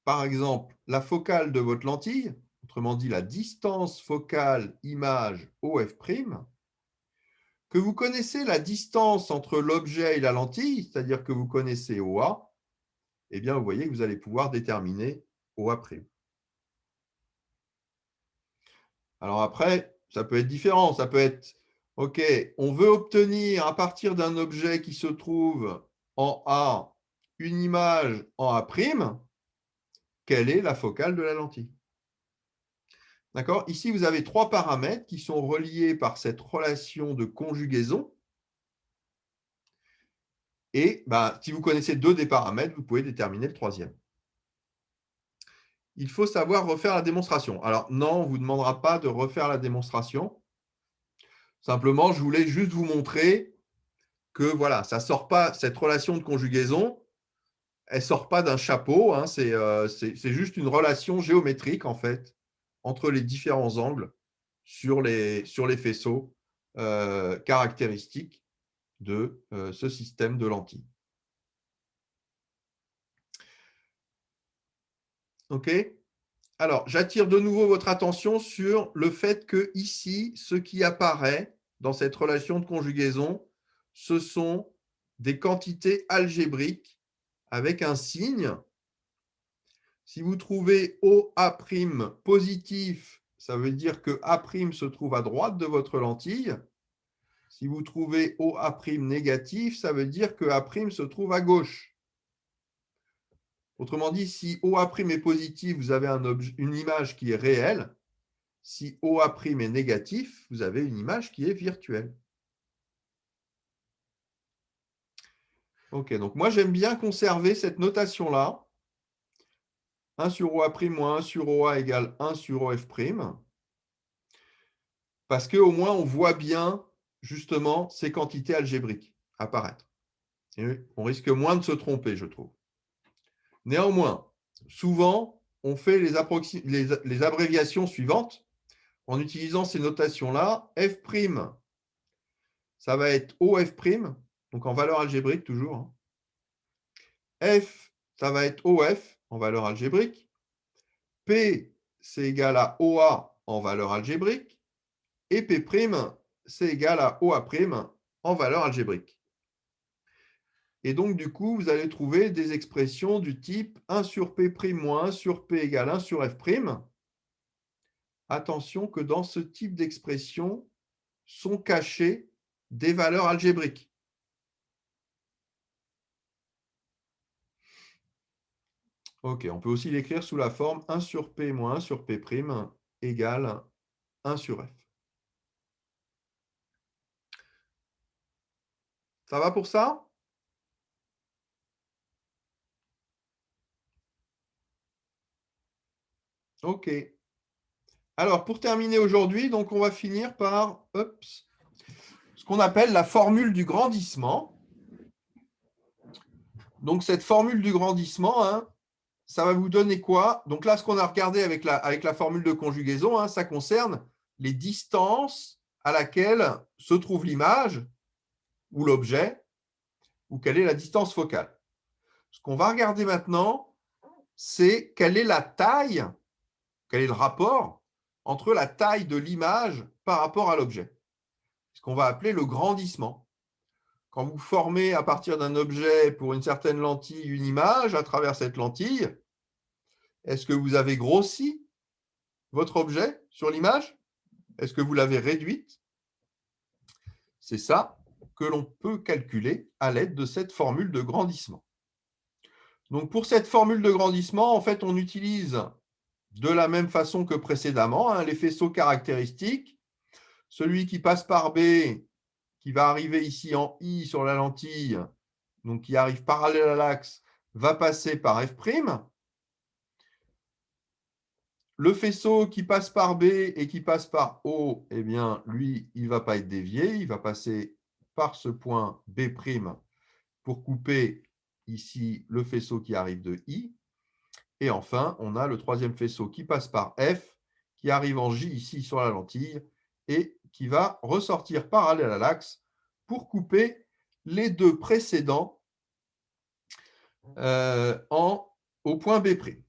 par exemple, la focale de votre lentille, autrement dit la distance focale image OF', que vous connaissez la distance entre l'objet et la lentille, c'est-à-dire que vous connaissez OA, eh bien, vous voyez que vous allez pouvoir déterminer OA'. Alors après, ça peut être différent. Ça peut être, OK, on veut obtenir à partir d'un objet qui se trouve en A une image en A', quelle est la focale de la lentille? D'accord? Ici, vous avez 3 paramètres qui sont reliés par cette relation de conjugaison. Et si vous connaissez 2 des paramètres, vous pouvez déterminer le 3e. Il faut savoir refaire la démonstration. Alors non, on ne vous demandera pas de refaire la démonstration. Simplement, je voulais juste vous montrer que voilà, ça sort pas, cette relation de conjugaison, elle ne sort pas d'un chapeau. C'est juste une relation géométrique, en fait, entre les différents angles sur les faisceaux caractéristiques de ce système de lentilles. OK? Alors, j'attire de nouveau votre attention sur le fait que ici, ce qui apparaît dans cette relation de conjugaison, ce sont des quantités algébriques avec un signe. Si vous trouvez OA' positif, ça veut dire que A' se trouve à droite de votre lentille. Si vous trouvez OA' négatif, ça veut dire que A' se trouve à gauche. Autrement dit, si OA' est positif, vous avez une image qui est réelle. Si OA' est négatif, vous avez une image qui est virtuelle. OK, donc moi, j'aime bien conserver cette notation-là. 1 sur OA' moins 1 sur OA égale 1 sur OF'. Parce qu'au moins, on voit bien, justement, ces quantités algébriques apparaître. Et on risque moins de se tromper, je trouve. Néanmoins, souvent, on fait les abréviations suivantes en utilisant ces notations-là. F', ça va être OF', donc en valeur algébrique toujours. Hein. F, ça va être OF en valeur algébrique. P, c'est égal à OA en valeur algébrique. Et P', c'est égal à OA' en valeur algébrique. Et donc, du coup, vous allez trouver des expressions du type 1 sur P' moins 1 sur P égale 1 sur F'. Attention que dans ce type d'expression sont cachées des valeurs algébriques. Ok, on peut aussi l'écrire sous la forme 1 sur P moins 1 sur P' égale 1 sur F. Ça va pour ça? Ok. Alors, pour terminer aujourd'hui, donc on va finir par ce qu'on appelle la formule du grandissement. Donc, cette formule du grandissement, hein, ça va vous donner quoi? Donc là, ce qu'on a regardé avec la formule de conjugaison, hein, ça concerne les distances à laquelle se trouve l'image ou l'objet, ou quelle est la distance focale. Ce qu'on va regarder maintenant, c'est quelle est la taille, quel est le rapport entre la taille de l'image par rapport à l'objet. Ce qu'on va appeler le grandissement. Quand vous formez à partir d'un objet pour une certaine lentille une image à travers cette lentille, est-ce que vous avez grossi votre objet sur l'image? Est-ce que vous l'avez réduite? C'est ça que l'on peut calculer à l'aide de cette formule de grandissement. Donc pour cette formule de grandissement, en fait, on utilise de la même façon que précédemment, hein, les faisceaux caractéristiques. Celui qui passe par B, qui va arriver ici en I sur la lentille, donc qui arrive parallèle à l'axe, va passer par F'. Le faisceau qui passe par B et qui passe par O, eh bien, lui, il ne va pas être dévié, il va passer par ce point B' pour couper ici le faisceau qui arrive de I. Et enfin, on a le troisième faisceau qui passe par F, qui arrive en J ici sur la lentille et qui va ressortir parallèle à l'axe pour couper les deux précédents au point B'.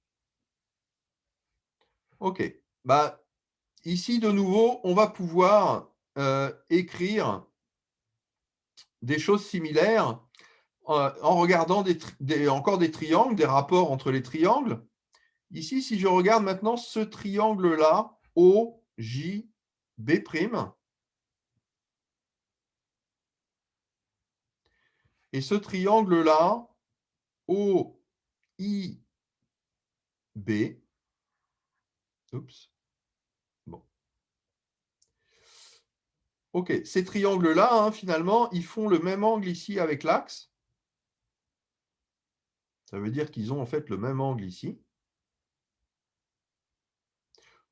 OK. Bah, ici, de nouveau, on va pouvoir écrire des choses similaires en regardant encore des triangles, des rapports entre les triangles. Ici, si je regarde maintenant ce triangle-là, OJB', et ce triangle-là, OIB, oups, bon. OK, ces triangles-là, hein, finalement, ils font le même angle ici avec l'axe. Ça veut dire qu'ils ont en fait le même angle ici.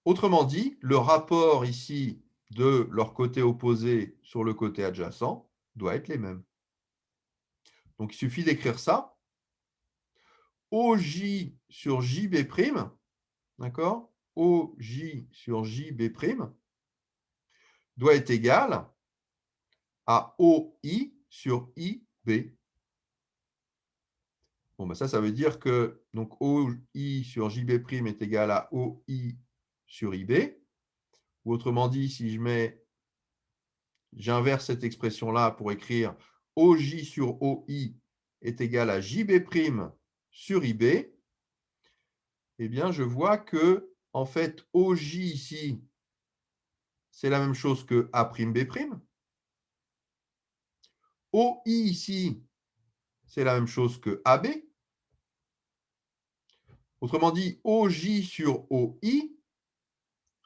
Autrement dit, le rapport ici de leur côté opposé sur le côté adjacent doit être les mêmes. Donc, il suffit d'écrire ça. OJ sur JB', d'accord? OJ sur JB' doit être égal à OI sur IB. Bon, ben ça veut dire que donc, OI sur JB' est égal à OI sur IB. Ou autrement dit, si j'inverse cette expression-là pour écrire OJ sur OI est égal à JB' sur IB, eh bien, je vois que, en fait, OJ ici, c'est la même chose que A'B'. OI ici, c'est la même chose que AB. Autrement dit, OJ sur OI,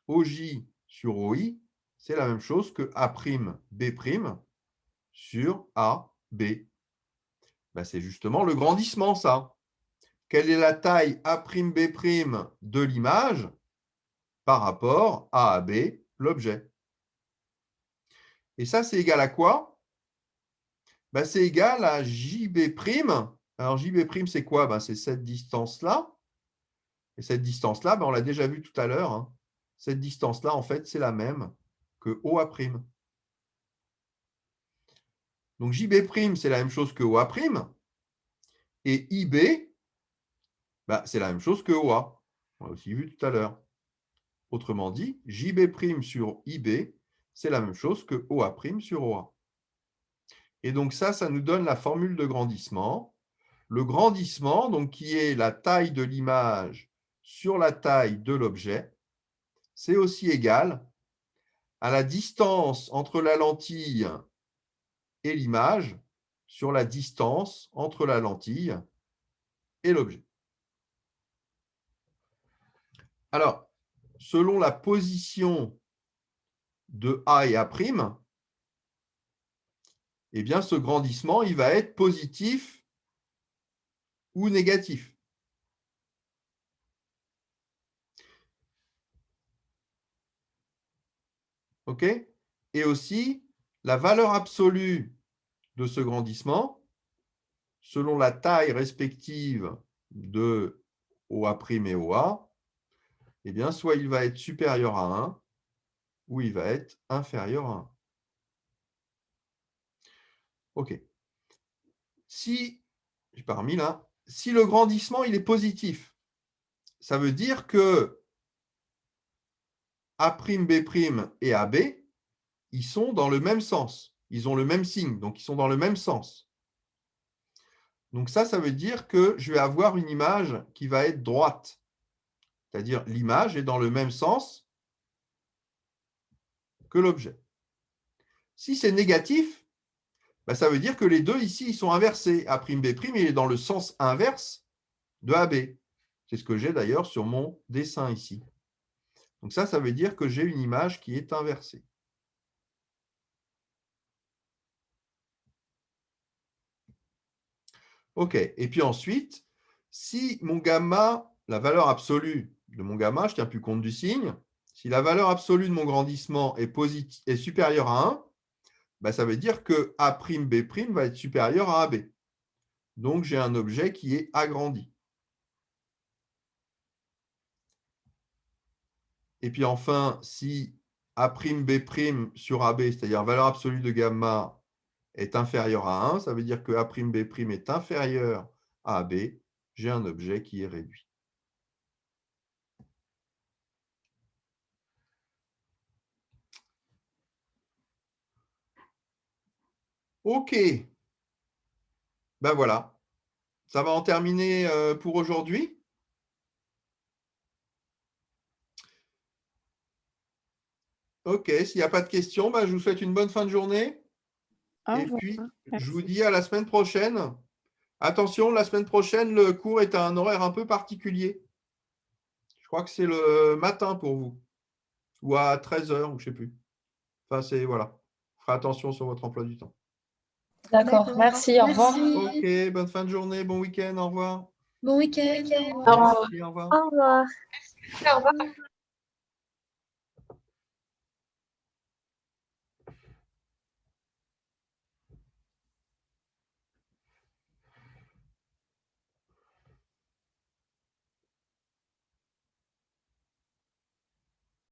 OJ sur OI, c'est la même chose que A'B' sur AB. Ben, c'est justement le grandissement, ça. Quelle est la taille A'B' de l'image par rapport à AB, l'objet? Et ça, c'est égal à quoi? Ben, c'est égal à JB'. Alors, JB', c'est quoi? Ben, c'est cette distance-là. Et cette distance-là, ben, on l'a déjà vu tout à l'heure. Hein. Cette distance-là, en fait, c'est la même que OA'. Donc JB', c'est la même chose que OA'. Et IB, bah, c'est la même chose que OA. On l'a aussi vu tout à l'heure. Autrement dit, JB' sur IB, c'est la même chose que OA' sur OA. Et donc ça nous donne la formule de grandissement. Le grandissement, donc, qui est la taille de l'image sur la taille de l'objet, c'est aussi égal à la distance entre la lentille et l'image sur la distance entre la lentille et l'objet. Alors, selon la position de A et A', eh bien, ce grandissement, il va être positif ou négatif. OK? Et aussi, la valeur absolue de ce grandissement, selon la taille respective de OA' et OA, eh bien, soit il va être supérieur à 1, ou il va être inférieur à 1. OK. Si, j'ai pas remis là, si le grandissement il est positif, ça veut dire que A', B' et AB, ils sont dans le même sens. Ils ont le même signe, donc ils sont dans le même sens. Donc ça veut dire que je vais avoir une image qui va être droite. C'est-à-dire l'image est dans le même sens que l'objet. Si c'est négatif, bah, ça veut dire que les deux ici, ils sont inversés. A', B', il est dans le sens inverse de AB. C'est ce que j'ai d'ailleurs sur mon dessin ici. Donc ça veut dire que j'ai une image qui est inversée. OK. Et puis ensuite, si mon gamma, la valeur absolue de mon gamma, je ne tiens plus compte du signe, si la valeur absolue de mon grandissement est supérieure à 1, bah, ça veut dire que A', B' va être supérieur à AB. Donc, j'ai un objet qui est agrandi. Et puis enfin, si A', B' sur AB, c'est-à-dire valeur absolue de gamma, est inférieur à 1, ça veut dire que A', B' est inférieur à AB, j'ai un objet qui est réduit. OK. Ben voilà. Ça va en terminer pour aujourd'hui. OK. S'il n'y a pas de questions, ben, je vous souhaite une bonne fin de journée. Et puis, je vous dis à la semaine prochaine. Attention, la semaine prochaine, le cours est à un horaire un peu particulier. Je crois que c'est le matin pour vous. Ou à 13h, ou je ne sais plus. Enfin, c'est voilà. Ferez attention sur votre emploi du temps. D'accord, merci, au revoir. OK, bonne fin de journée, bon week-end, au revoir. Bon week-end. Merci, au revoir. Au revoir. Au revoir.